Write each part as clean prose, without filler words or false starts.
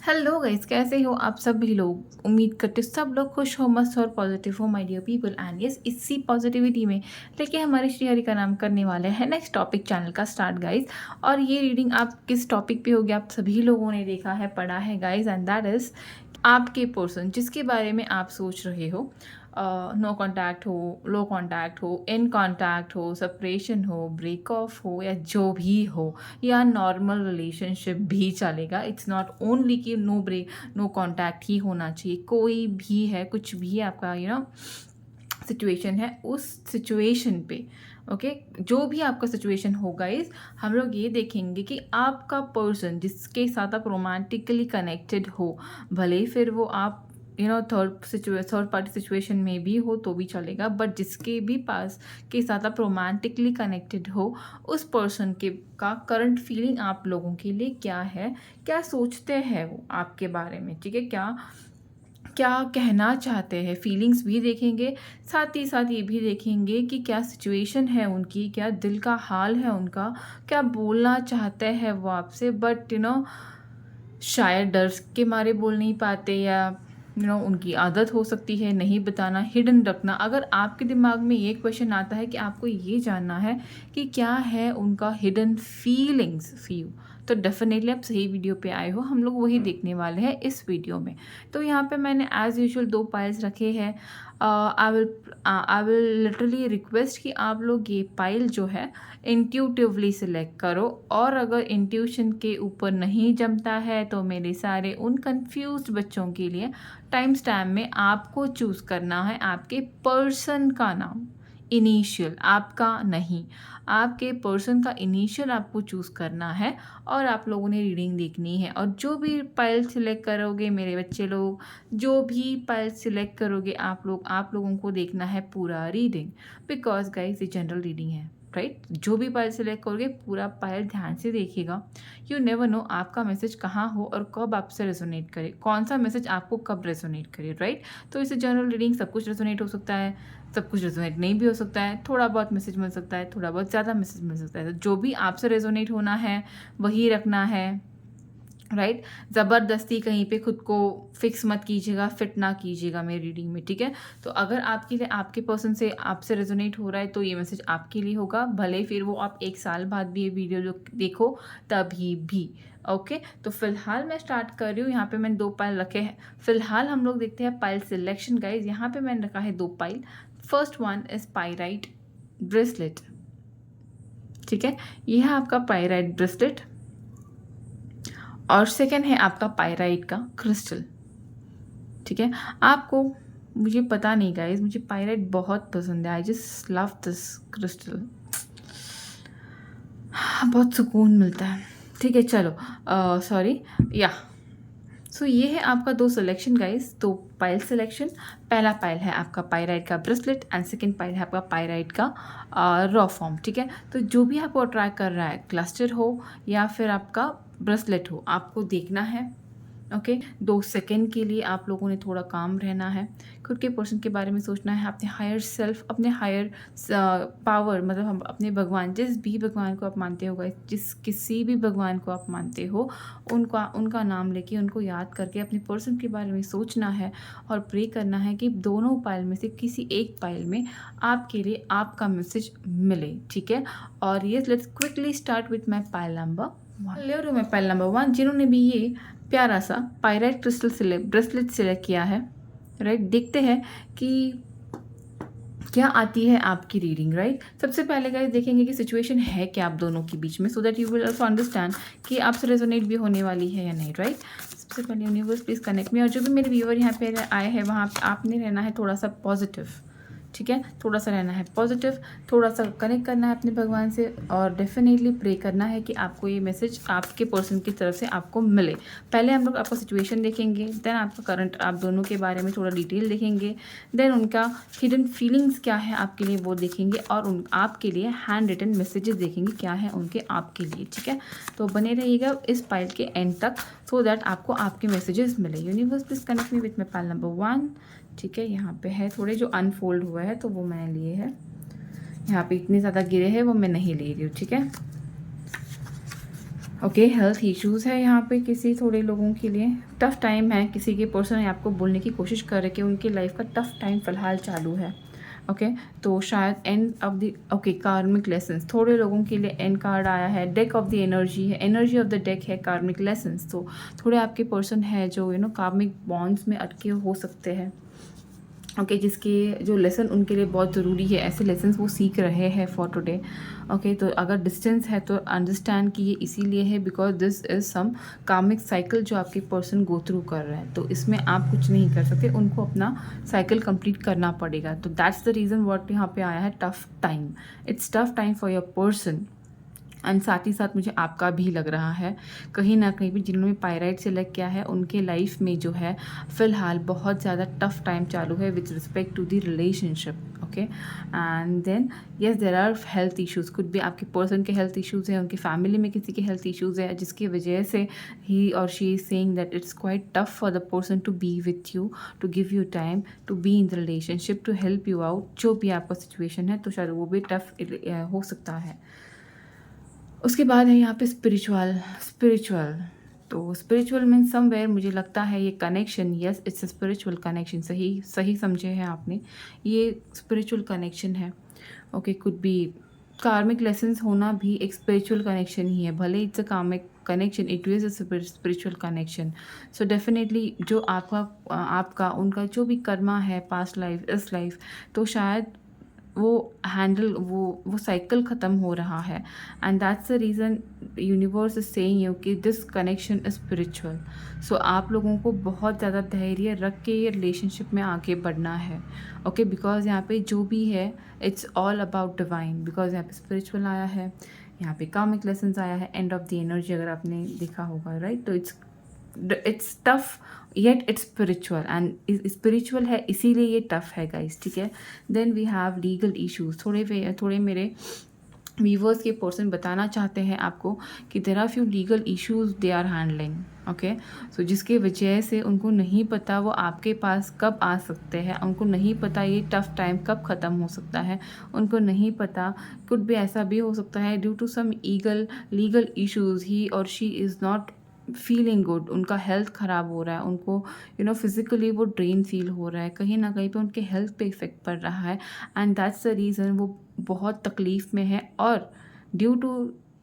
Hello guys, कैसे हो आप सभी लोग। उम्मीद करते हो सब लोग खुश हो, मस्त और पॉजिटिव हो my dear people. And yes, इसी पॉजिटिविटी में लेके हमारे श्री हरि का नाम करने वाले हैं नेक्स्ट टॉपिक चैनल का स्टार्ट गाइस। और ये रीडिंग आप किस टॉपिक पे होगी, आप सभी लोगों ने देखा है, पढ़ा है गाइस, एंड दैट इज़ आपके पर्सन जिसके बारे में आप सोच रहे हो। नो कांटेक्ट हो, लो कांटेक्ट हो, इन कांटेक्ट हो, सेपरेशन हो, ब्रेक ऑफ हो, या जो भी हो, या नॉर्मल रिलेशनशिप भी चलेगा। इट्स नॉट ओनली कि नो ब्रेक नो कांटेक्ट ही होना चाहिए, कोई भी है, कुछ भी आपका सिचुएशन है, उस सिचुएशन पे ओके जो भी आपका सिचुएशन होगा इस हम लोग ये देखेंगे कि आपका पर्सन जिसके साथ आप रोमांटिकली कनेक्टेड हो, भले ही फिर वो आप थर्ड पार्टी सिचुएशन में भी हो तो भी चलेगा, बट जिसके भी पास के साथ आप रोमांटिकली कनेक्टेड हो, उस पर्सन के का करंट फीलिंग आप लोगों के लिए क्या है, क्या सोचते हैं वो आपके बारे में, ठीक है, क्या क्या कहना चाहते हैं, फीलिंग्स भी देखेंगे। साथ ही साथ ये भी देखेंगे कि क्या सिचुएशन है उनकी, क्या दिल का हाल है उनका, क्या बोलना चाहते हैं वो आपसे, बट शायद डर के मारे बोल नहीं पाते, या उनकी आदत हो सकती है नहीं बताना, हिडन रखना। अगर आपके दिमाग में ये क्वेश्चन आता है कि आपको ये जानना है कि क्या है उनका हिडन फीलिंग्स फील, तो डेफिनेटली आप सही वीडियो पे आए हो। हम लोग वही देखने वाले हैं इस वीडियो में। तो यहाँ पे मैंने एज़ यूजुअल 2 पाइल्स रखे हैं। आई विल लिटरली रिक्वेस्ट कि आप लोग ये पाइल जो है इंट्यूटिवली सिलेक्ट करो, और अगर इंट्यूशन के ऊपर नहीं जमता है तो मेरे सारे उन कंफ्यूज्ड बच्चों के लिए टाइम स्टैम्प में आपको चूज़ करना है आपके पर्सन का नाम, इनिशियल आपका नहीं, आपके पर्सन का इनिशियल आपको चूज़ करना है, और आप लोगों ने रीडिंग देखनी है। और जो भी पाइल सिलेक्ट करोगे मेरे बच्चे लोग, जो भी पाइल सिलेक्ट करोगे आप लोगों को देखना है पूरा रीडिंग, बिकॉज गाइस ये जनरल रीडिंग है, राइट। जो भी पाइल सिलेक्ट करोगे पूरा पाइल ध्यान से देखिएगा। यू नेवर नो आपका मैसेज कहाँ हो और कब आपसे रेजोनेट करे, कौन सा मैसेज आपको कब रेजोनेट करे, राइट। तो इसे जनरल रीडिंग सब कुछ रेजोनेट हो सकता है, सब कुछ रेजोनेट नहीं भी हो सकता है, थोड़ा बहुत मैसेज मिल सकता है, थोड़ा बहुत ज़्यादा मैसेज मिल सकता है। तो जो भी आपसे रेजोनेट होना है वही रखना है, राइट। ज़बरदस्ती कहीं पे खुद को फिक्स मत कीजिएगा, फिट ना कीजिएगा मेरी रीडिंग में, ठीक है। तो अगर आपके लिए आपके पर्सन से आपसे रेजोनेट हो रहा है तो ये मैसेज आपके लिए होगा, भले फिर वो आप 1 साल बाद भी ये वीडियो देखो तभी भी, ओके। तो फिलहाल मैं स्टार्ट कर रही हूँ। यहाँ पे मैंने 2 पाइल रखे हैं। फिलहाल हम लोग देखते हैं पाइल सिलेक्शन गाइज। यहाँ पे मैंने रखा है 2 pile. First one is pyrite bracelet, ठीक है, ये है आपका पायराइट ब्रेसलेट, और सेकेंड है आपका पायराइट का क्रिस्टल, ठीक है। आपको, मुझे पता नहीं गाइज, मुझे पायराइट बहुत पसंद है, I just love this crystal, बहुत सुकून मिलता है, ठीक है। चलो सॉरी या सो ये है आपका 2 सिलेक्शन गाइस, 2 पाइल सिलेक्शन। पहला पाइल है आपका पायराइट का ब्रेसलेट एंड सेकंड पाइल है आपका पायराइट का रॉ फॉर्म, ठीक है। तो जो भी आपको अट्रैक्ट कर रहा है, क्लस्टर हो या फिर आपका ब्रेसलेट हो, आपको देखना है, ओके। 2 सेकंड के लिए आप लोगों ने थोड़ा काम रहना है, खुद के पर्सन के बारे में सोचना है, अपने हायर सेल्फ, अपने हायर पावर, मतलब हम अपने भगवान, जिस भी भगवान को आप मानते हो, जिस किसी भी भगवान को आप मानते हो, उनका नाम लेके, उनको याद करके अपने पर्सन के बारे में सोचना है और प्रे करना है कि दोनों पाइल में से किसी एक पाइल में आपके लिए आपका मैसेज मिले, ठीक है। और ये let's quickly start with my pile number 1। ले रही हूँ मैं पाइल नंबर 1, जिन्होंने भी ये प्यारा सा पायराइट क्रिस्टल ब्रेसलेट सिलेक्ट किया है, राइट। देखते हैं कि क्या आती है आपकी रीडिंग, राइट। सबसे पहले गाइस देखेंगे कि सिचुएशन है क्या आप दोनों के बीच में, so that you will also understand कि आपसे रेजोनेट भी होने वाली है या नहीं, राइट। सबसे पहले यूनिवर्स प्लीज कनेक्ट मी, और जो भी मेरे व्यूअर यहाँ पे आए हैं वहाँ आपने रहना है थोड़ा सा पॉजिटिव, ठीक है, थोड़ा सा रहना है पॉजिटिव, थोड़ा सा कनेक्ट करना है अपने भगवान से, और डेफिनेटली प्रे करना है कि आपको ये मैसेज आपके पर्सन की तरफ से आपको मिले। पहले हम लोग आपका सिचुएशन देखेंगे, देन आपका करंट, आप दोनों के बारे में थोड़ा डिटेल देखेंगे, देन उनका हिडन फीलिंग्स क्या है आपके लिए वो देखेंगे, और आपके लिए हैंड रिटन मैसेजेस देखेंगे क्या है उनके आपके लिए, ठीक है। तो बने रहिएगा इस पाइल के एंड तक, सो दैट आपको आपके मैसेजेस मिले। Universe please connect me with my pile number 1, ठीक है। यहाँ पे है थोड़े जो अनफोल्ड हुआ है तो वो मैंने लिए हैं, यहाँ पे इतने ज़्यादा गिरे हैं वो मैं नहीं ले रही हूँ, ठीक है। ओके, हेल्थ इश्यूज़ है यहाँ पे किसी थोड़े लोगों के लिए, टफ़ टाइम है, किसी के पर्सन आपको बोलने की कोशिश कर रहे हैं कि उनकी लाइफ का टफ़ टाइम फ़िलहाल चालू है। ओके, तो शायद एंड ऑफ द ओके कार्मिक लेसन्स, थोड़े लोगों के लिए एंड कार्ड आया है, डेक ऑफ द एनर्जी है, एनर्जी ऑफ द डेक है कार्मिक लेसन्स। तो थोड़े आपके पर्सन है जो कार्मिक बॉन्ड्स में अटके हो सकते हैं। ओके, जिसके जो लेसन उनके लिए बहुत ज़रूरी है, ऐसे लेसन्स वो सीख रहे हैं फॉर टुडे। ओके, तो अगर डिस्टेंस है तो अंडरस्टैंड कि ये इसीलिए है बिकॉज दिस इज़ सम कार्मिक साइकिल जो आपके पर्सन गो थ्रू कर रहे हैं, तो इसमें आप कुछ नहीं कर सकते, उनको अपना साइकिल कंप्लीट करना पड़ेगा। तो दैट्स द रीज़न व्हाट यहाँ पे आया है tough time. It's tough time for your person and साथ ही साथ मुझे आपका भी लग रहा है कहीं ना कहीं भी जिन्होंने पायराइट सेलेक्ट किया है उनके लाइफ में जो है फ़िलहाल बहुत ज़्यादा टफ टाइम चालू है with respect to the relationship. Okay, and then yes there are health issues, कुछ भी आपके पर्सन के हेल्थ इश्यूज़ हैं, उनकी फैमिली में किसी के हेल्थ इश्यूज़ है जिसकी वजह से ही और she is saying that it's quite tough for the person to be with you, to give you time, to be in the relationship, to help you out. जो भी आपका सिचुएशन है तो शायद वो भी टफ हो सकता है। उसके बाद है यहाँ पे स्पिरिचुअल। तो स्पिरिचुअल मीन्स समवेयर मुझे लगता है ये connection, yes it's a spiritual connection, सही सही समझे हैं आपने, ये स्पिरिचुअल कनेक्शन है। ओके, कुड बी कार्मिक लेसन्स होना भी एक स्पिरिचुअल कनेक्शन ही है, भले it's a karmic connection it is a spiritual connection. So definitely जो आपका उनका जो भी कर्मा है पास्ट लाइफ इस लाइफ, तो शायद वो हैंडल वो साइकिल ख़त्म हो रहा है and that's the reason universe is saying you कि दिस कनेक्शन इज स्पिरिचुअल। सो आप लोगों को बहुत ज़्यादा धैर्य रख के ये रिलेशनशिप में आगे बढ़ना है। ओके, बिकॉज यहाँ पे जो भी है it's all about divine, because यहाँ पे स्पिरिचुअल आया है, यहाँ पे कार्मिक लेसन्स आया है, एंड ऑफ द एनर्जी अगर आपने देखा होगा, राइट। तो it's tough yet it's spiritual and spiritual है इसीलिए ये टफ है गाइस, ठीक है। Then we have legal issues, थोड़े मेरे वीवर्स के पर्सन बताना चाहते हैं आपको कि there are few legal issues they are handling. Okay, so जिसके वजह से उनको नहीं पता वो आपके पास कब आ सकते हैं, उनको नहीं पता ये टफ टाइम कब ख़त्म हो सकता है, उनको नहीं पता कुछ भी ऐसा भी हो सकता है due to some legal issues ही और she is not feeling good, उनका हेल्थ ख़राब हो रहा है, उनको फिज़िकली वो ड्रेन फील हो रहा है, कहीं ना कहीं पे उनके हेल्थ पे इफ़ेक्ट पड़ रहा है एंड दैट्स द रीज़न वो बहुत तकलीफ़ में है। और due to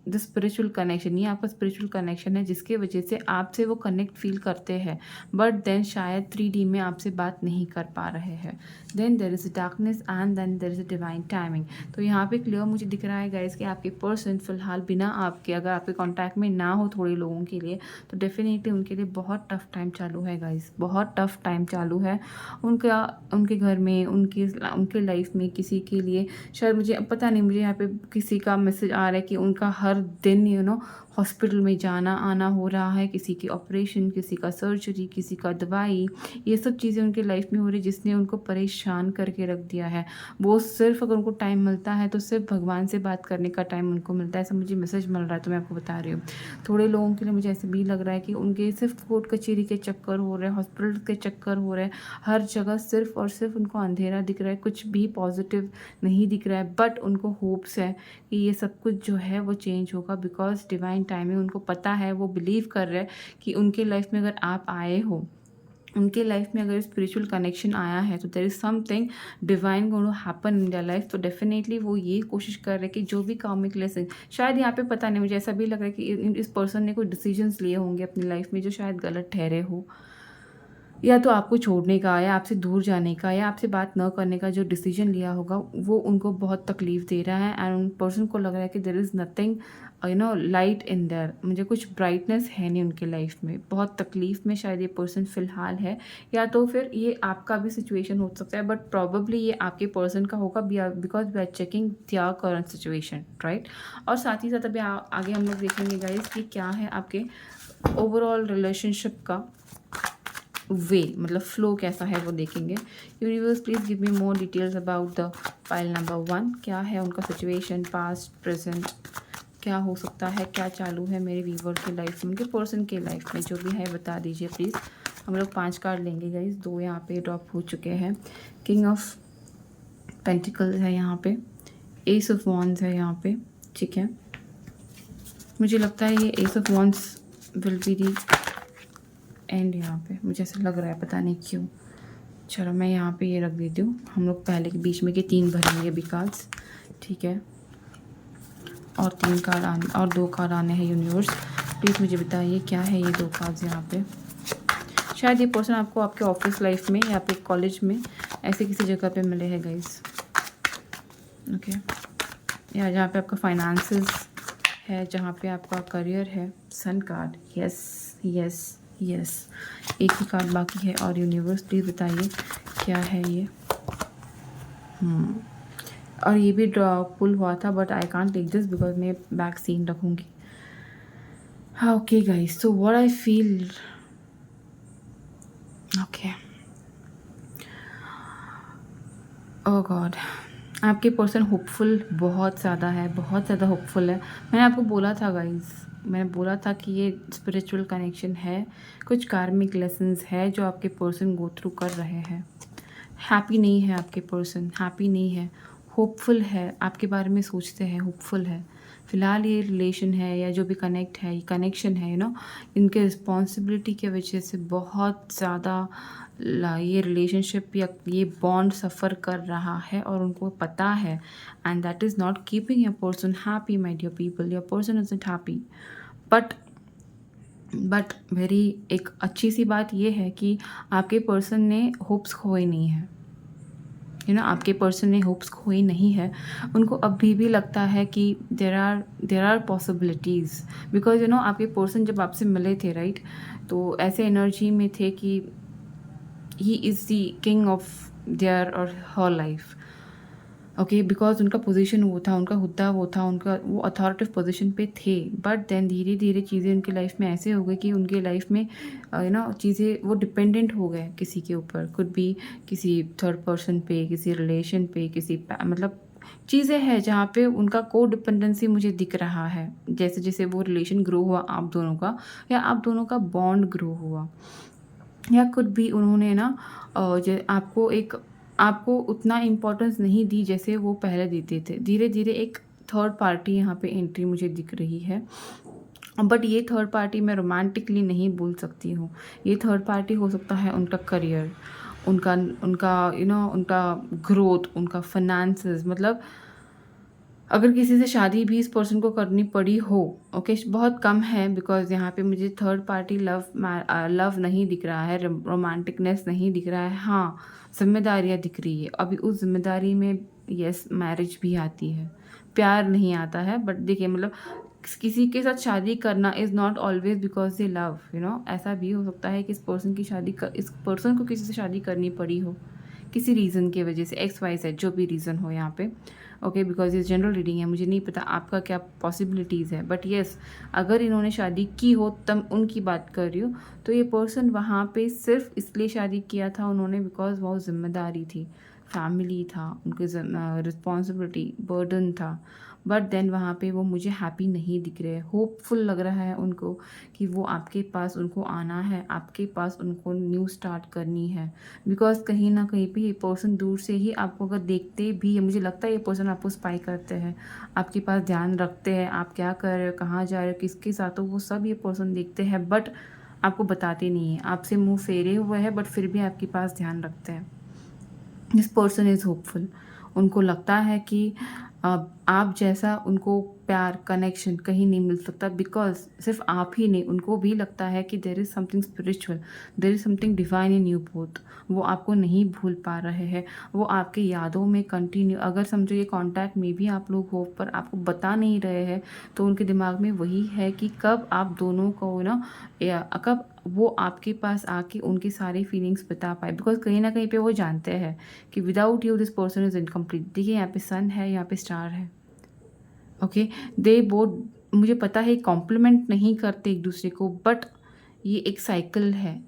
the spiritual connection, ये आपका स्पिरिचुअल कनेक्शन है जिसके वजह से आपसे वो कनेक्ट फील करते हैं, बट देन शायद 3D में आपसे बात नहीं कर पा रहे हैं। Then there is a darkness and then there is a divine timing. तो यहाँ पे क्लियर मुझे दिख रहा है गाइज कि आपके पर्सन फिलहाल बिना आपके अगर आपके कॉन्टैक्ट में ना हो थोड़े लोगों के लिए, तो डेफिनेटली उनके लिए बहुत टफ टाइम चालू है गाइज, बहुत टफ टाइम चालू है उनके घर में, उनके लाइफ में किसी के लिए। शायद मुझे पता नहीं, मुझे यहाँ पे किसी का मैसेज आ रहा है कि उनका हर दिन हॉस्पिटल में जाना आना हो रहा है, किसी की ऑपरेशन, किसी का सर्जरी, किसी का दवाई, ये सब चीज़ें उनके लाइफ में हो रही जिसने उनको परेशान करके रख दिया है। वो सिर्फ अगर उनको टाइम मिलता है तो सिर्फ भगवान से बात करने का टाइम उनको मिलता है, ऐसा मुझे मैसेज मिल रहा है, तो मैं आपको बता रही हूँ। थोड़े लोगों के लिए मुझे ऐसे भी लग रहा है कि उनके सिर्फ कोर्ट कचहरी के चक्कर हो रहे हैं, हॉस्पिटल के चक्कर हो रहे हैं, हर जगह सिर्फ और सिर्फ उनको अंधेरा दिख रहा है, कुछ भी पॉजिटिव नहीं दिख रहा है। बट उनको होप्स है कि ये सब कुछ जो है वो चेंज होगा बिकॉज डिवाइन टाइमिंग उनको पता है, वो बिलीव कर रहे हैं कि उनके लाइफ में अगर आप आए हो, उनके लाइफ में अगर स्पिरिचुअल कनेक्शन आया है तो there is something divine going to happen in their life. तो डेफिनेटली वो ये कोशिश कर रहे हैं कि जो भी कार्मिक लेसन, शायद यहाँ पे पता नहीं, मुझे ऐसा भी लग रहा है कि इस पर्सन ने कोई डिसीजंस लिए होंगे अपनी लाइफ में जो शायद गलत ठहरे हो, या तो आपको छोड़ने का, या आपसे दूर जाने का, या आपसे बात न करने का जो डिसीजन लिया होगा वो उनको बहुत तकलीफ़ दे रहा है एंड उन पर्सन को लग रहा है कि there is nothing light in there, मुझे कुछ ब्राइटनेस है नहीं उनके लाइफ में, बहुत तकलीफ़ में शायद ये पर्सन फ़िलहाल है। या तो फिर ये आपका भी सिचुएशन हो सकता है, बट प्रॉबेबली ये आपके पर्सन का होगा because we are checking their current situation, right. और साथ ही साथ अभी आगे हम लोग देखेंगे गाइस कि क्या है आपके ओवरऑल रिलेशनशिप का वे, मतलब फ्लो कैसा है वो देखेंगे। Universe please give me more details about the pile number 1, क्या है उनका सिचुएशन, पास्ट प्रेजेंट, क्या हो सकता है, क्या चालू है मेरे वीवर की लाइफ में, उनके पर्सन के लाइफ में, जो भी है बता दीजिए प्लीज़। हम लोग 5 कार्ड लेंगे गाइज, 2 यहाँ पे ड्रॉप हो चुके हैं। किंग ऑफ पेंटिकल्स है यहाँ पे, एस ऑफ वॉन्ड्स है यहाँ पे, ठीक है। मुझे लगता है ये S of wands will be the and यहाँ पे, मुझे ऐसा लग रहा है, पता नहीं क्यों। चलो मैं यहाँ पे ये रख देती हूँ, हम लोग पहले के बीच में के 3 भरेंगे अभी कार्ड्स, ठीक है। और 3 कार्ड आने और 2 कार्ड आने हैं यूनिवर्स। प्लीज़ मुझे बताइए क्या है ये 2 कार्ड्स यहाँ पे। शायद ये पर्सन आपको आपके ऑफिस लाइफ में या आपके कॉलेज में ऐसे किसी जगह पे मिले हैं गाइस, ओके। या जहाँ पे आपका फाइनेंसेस है, जहाँ पे आपका करियर है। Sun card, yes yes yes, एक ही कार्ड बाकी है। और यूनिवर्स प्लीज़ बताइए क्या है ये। और ये भी ड्रॉ पुल हुआ था but I can't take this because मैं बैक सीन रखूँगी। हाँ okay guys, so what I feel, okay, oh god, आपके पर्सन होपफुल बहुत ज़्यादा है, बहुत ज़्यादा होपफुल है। मैंने आपको बोला था गाइस, मैंने बोला था कि ये स्पिरिचुअल कनेक्शन है, कुछ कार्मिक लेसन्स है जो आपके पर्सन गो थ्रू कर रहे हैं। हैप्पी नहीं है आपके पर्सन, हैप्पी नहीं है, होपफुल है, आपके बारे में सोचते हैं, होपफुल है। फ़िलहाल ये रिलेशन है या जो भी कनेक्ट है, ये कनेक्शन है, इनके रिस्पॉन्सिबिलिटी की वजह से बहुत ज़्यादा ये रिलेशनशिप या ये बॉन्ड सफ़र कर रहा है और उनको पता है। And that is not keeping your person happy my dear people, your person is not happy. But very एक अच्छी सी बात ये है कि आपके पर्सन ने होप्स खोए नहीं है, आपके पर्सन ने होप्स खोई नहीं है। उनको अभी भी लगता है कि देर आर पॉसिबिलिटीज़, बिकॉज आपके पर्सन जब आपसे मिले थे राइट, तो ऐसे एनर्जी में थे कि he is the king of their और हर लाइफ, ओके। बिकॉज उनका पोजीशन वो था, उनका हुद्दा वो था, उनका वो अथॉरिटिव पोजीशन पे थे। बट देन धीरे धीरे चीज़ें उनकी लाइफ में ऐसे हो गई कि उनके लाइफ में चीज़ें वो डिपेंडेंट हो गए किसी के ऊपर, कुड भी किसी थर्ड पर्सन पे, किसी रिलेशन पे, मतलब चीज़ें हैं जहाँ पे उनका को डिपेंडेंसी मुझे दिख रहा है। जैसे जैसे वो रिलेशन ग्रो हुआ आप दोनों का, या आप दोनों का बॉन्ड ग्रो हुआ, या कुछ भी उन्होंने आपको उतना इम्पोर्टेंस नहीं दी जैसे वो पहले देते थे। धीरे धीरे एक थर्ड पार्टी यहाँ पे एंट्री मुझे दिख रही है। बट ये थर्ड पार्टी मैं रोमांटिकली नहीं बोल सकती हूँ। ये थर्ड पार्टी हो सकता है उनका करियर, उनका उनका उनका ग्रोथ, उनका फाइनेंसेस। मतलब अगर किसी से शादी भी इस पर्सन को करनी पड़ी हो, ओके, बहुत कम है। बिकॉज यहाँ पे मुझे थर्ड पार्टी लव नहीं दिख रहा है, रोमांटिकनेस नहीं दिख रहा है। हाँ, जिम्मेदारियाँ दिख रही है। अभी उस जिम्मेदारी में यस मैरिज भी आती है, प्यार नहीं आता है। बट देखिए, मतलब किसी के साथ शादी करना is not always because they love, ऐसा भी हो सकता है कि इस पर्सन को किसी से शादी करनी पड़ी हो किसी रीज़न की वजह से, XYZ जो भी रीज़न हो यहाँ पे, ओके। बिकॉज ये जनरल रीडिंग है, मुझे नहीं पता आपका क्या पॉसिबिलिटीज़ है। बट येस, अगर इन्होंने शादी की हो तब उनकी बात कर रही हूँ, तो ये पर्सन वहाँ पे सिर्फ इसलिए शादी किया था उन्होंने बिकॉज बहुत जिम्मेदारी थी, फैमिली था, उनकी रिस्पॉन्सिबिलिटी, बर्डन था। बट देन वहाँ पे वो मुझे हैप्पी नहीं दिख रहे हैं। होपफुल लग रहा है उनको कि वो आपके पास उनको आना है, आपके पास उनको न्यू स्टार्ट करनी है। बिकॉज कहीं ना कहीं पे ये पर्सन दूर से ही आपको अगर देखते भी है, मुझे लगता है ये पर्सन आपको स्पाई करते हैं, आपके पास ध्यान रखते हैं, आप क्या कर रहे हो, कहाँ जा रहे हो, किसके साथ हो, वो सब ये पर्सन देखते हैं। बट आपको बताते नहीं हैं, आपसे मुंह फेरे हुए हैं, बट फिर भी आपके पास ध्यान रखते हैं। This person is hopeful. उनको लगता है कि आप जैसा उनको प्यार, कनेक्शन कहीं नहीं मिल सकता। बिकॉज सिर्फ आप ही नहीं, उनको भी लगता है कि there is something spiritual, there is something divine in you both. वो आपको नहीं भूल पा रहे हैं, वो आपके यादों में कंटिन्यू, अगर समझो ये कांटेक्ट में भी आप लोग हो पर आपको बता नहीं रहे हैं, तो उनके दिमाग में वही है कि कब आप दोनों को कब वो आपके पास आके उनकी सारी फीलिंग्स बता पाए। बिकॉज कहीं ना कहीं पे वो जानते हैं कि without you this person is incomplete. देखिए, यहाँ पे सन है, यहाँ पे स्टार है, ओके। दे बोथ, मुझे पता है कॉम्प्लीमेंट नहीं करते एक दूसरे को, बट ये एक साइकिल है,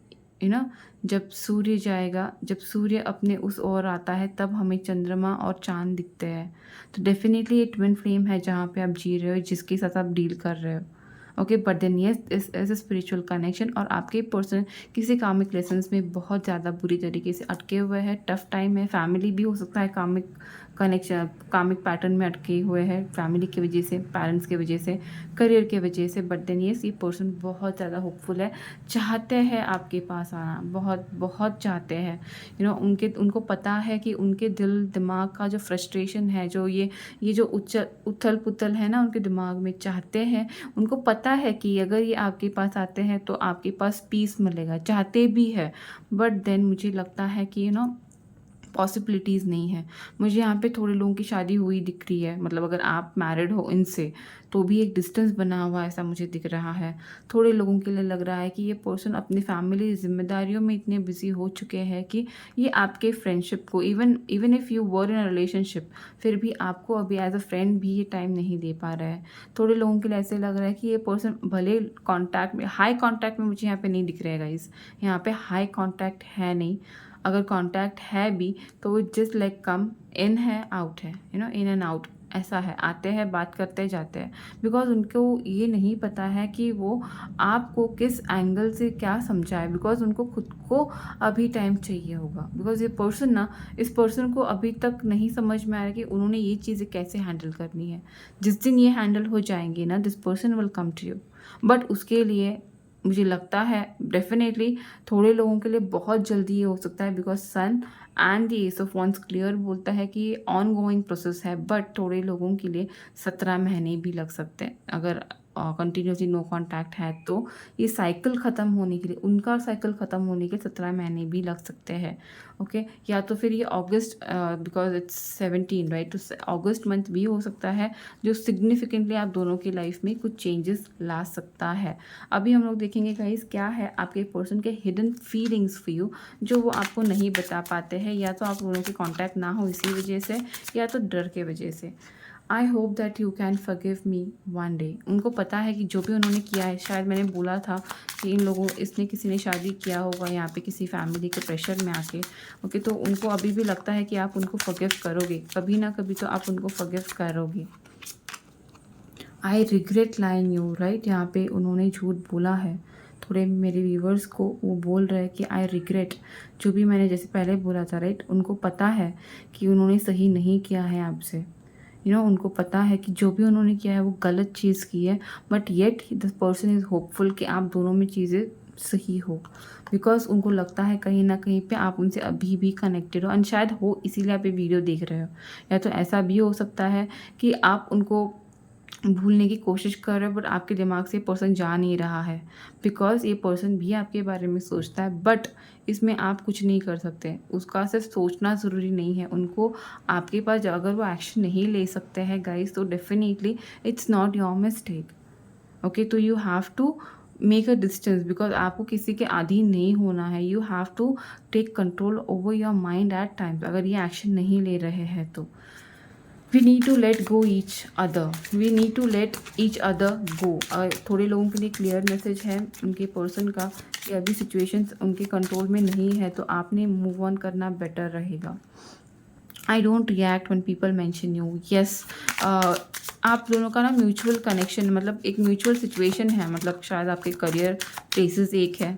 जब सूर्य जाएगा, जब सूर्य अपने उस ओर आता है, तब हमें चंद्रमा और चांद दिखते हैं। तो डेफिनेटली ये ट्विन फ्लेम है जहाँ पे आप जी रहे हो, जिसके साथ आप डील कर रहे हो, ओके। बट देन येस, इस एज ए स्पिरिचुअल कनेक्शन, और आपके पर्सन किसी कामिक लेसन्स में बहुत ज़्यादा बुरी तरीके से अटके हुए हैं, टफ टाइम है। फैमिली भी हो सकता है कामिक कनेक्शन कामिक पैटर्न में अटके हुए हैं, फैमिली की वजह से, पेरेंट्स की वजह से, करियर की वजह से। बट देन ये पर्सन बहुत ज़्यादा होपफुल है, चाहते हैं आपके पास आना, बहुत बहुत चाहते हैं। उनको पता है कि उनके दिल दिमाग का जो फ्रस्ट्रेशन है, जो ये जो उथल पुथल है ना उनके दिमाग में, चाहते हैं, उनको पता है कि अगर ये आपके पास आते हैं तो आपके पास पीस मिलेगा, चाहते भी है। बट देन मुझे लगता है कि पॉसिबिलिटीज़ नहीं है। मुझे यहाँ पे थोड़े लोगों की शादी हुई दिख रही है, मतलब अगर आप मैरिड हो इनसे तो भी एक डिस्टेंस बना हुआ ऐसा मुझे दिख रहा है। थोड़े लोगों के लिए लग रहा है कि ये पर्सन अपनी फैमिली जिम्मेदारियों में इतने बिजी हो चुके हैं कि ये आपके फ्रेंडशिप को, even if you were in a relationship, फिर भी आपको अभी एज अ फ्रेंड भी ये टाइम नहीं दे पा रहा है। थोड़े लोगों के लिए ऐसे लग रहा है कि ये पर्सन भले कॉन्टैक्ट में, हाई कॉन्टैक्ट में मुझे यहाँ पे नहीं दिख रहेगा इस, यहाँ पे हाई कॉन्टैक्ट है नहीं। अगर कांटेक्ट है भी तो वो जस्ट लाइक कम इन है, आउट है, इन एंड आउट ऐसा है, आते हैं, बात करते जाते हैं। बिकॉज उनको ये नहीं पता है कि वो आपको किस एंगल से क्या समझाए, बिकॉज उनको खुद को अभी टाइम चाहिए होगा। बिकॉज ये पर्सन ना, इस पर्सन को अभी तक नहीं समझ में आ रहा कि उन्होंने ये चीज़ें कैसे हैंडल करनी है। जिस दिन ये हैंडल हो जाएंगी ना, this person will come to you. But उसके लिए मुझे लगता है डेफिनेटली थोड़े लोगों के लिए बहुत जल्दी ये हो सकता है, because sun and the ace of wands clear बोलता है कि ये ऑन गोइंग प्रोसेस है। बट थोड़े लोगों के लिए 17 महीने भी लग सकते हैं। अगर कंटिन्यूसली नो कांटेक्ट है तो ये साइकिल ख़त्म होने के लिए, उनका साइकिल ख़त्म होने के 17 महीने भी लग सकते हैं। ओके, या तो फिर ये अगस्त, बिकॉज इट्स 17 राइट, तो अगस्त मंथ भी हो सकता है जो सिग्निफिकेंटली आप दोनों की लाइफ में कुछ चेंजेस ला सकता है। अभी हम लोग देखेंगे गाइस क्या है आपके पर्सन के हिडन फीलिंग्स फॉर यू, जो वो आपको नहीं बता पाते हैं, या तो आप दोनों के कांटेक्ट ना हो इसी वजह से, या तो डर के वजह से। I hope that you can forgive me one day. उनको पता है कि जो भी उन्होंने किया है, शायद मैंने बोला था कि इन लोगों, इसने किसी ने शादी किया होगा यहाँ पे किसी फैमिली के प्रेशर में आके। ओके, तो उनको अभी भी लगता है कि आप उनको फॉरगिव करोगे, कभी ना कभी तो आप उनको फॉरगिव करोगे। I regret lying you, right, यहाँ पे उन्होंने झूठ बोला है। थोड़े मेरे व्यूवर्स को वो बोल रहे हैं कि आई रिग्रेट, जो भी मैंने जैसे पहले बोला था, राइट, उनको पता है कि उन्होंने सही नहीं किया है आपसे। उनको पता है कि जो भी उन्होंने किया है वो गलत चीज़ की है। But yet this person is hopeful कि आप दोनों में चीज़ें सही हो, बिकॉज उनको लगता है कहीं ना कहीं पे आप उनसे अभी भी कनेक्टेड हो, एंड शायद हो इसीलिए आप ये वीडियो देख रहे हो। या तो ऐसा भी हो सकता है कि आप उनको भूलने की कोशिश कर रहे हो, बट आपके दिमाग से ये पर्सन जा नहीं रहा है, बिकॉज ये पर्सन भी आपके बारे में सोचता है। बट इसमें आप कुछ नहीं कर सकते, उसका सिर्फ सोचना ज़रूरी नहीं है। उनको आपके पास अगर वो एक्शन नहीं ले सकते हैं गाइस, तो definitely it's not your mistake. Okay, तो you have to make a distance, because आपको किसी के अधीन नहीं होना है। You have to take control over your mind at times. अगर ये एक्शन नहीं ले रहे हैं तो we need to let go each other, we need to let each other go. थोड़े लोगों के लिए क्लियर मैसेज है उनके पर्सन का कि अभी सिचुएशंस उनके कंट्रोल में नहीं है, तो आपने मूव ऑन करना बेटर रहेगा। I don't react when people mention you, yes, आप दोनों का ना म्यूचुअल कनेक्शन, मतलब एक म्यूचुअल सिचुएशन है, मतलब शायद आपके करियर प्लेसेस एक है,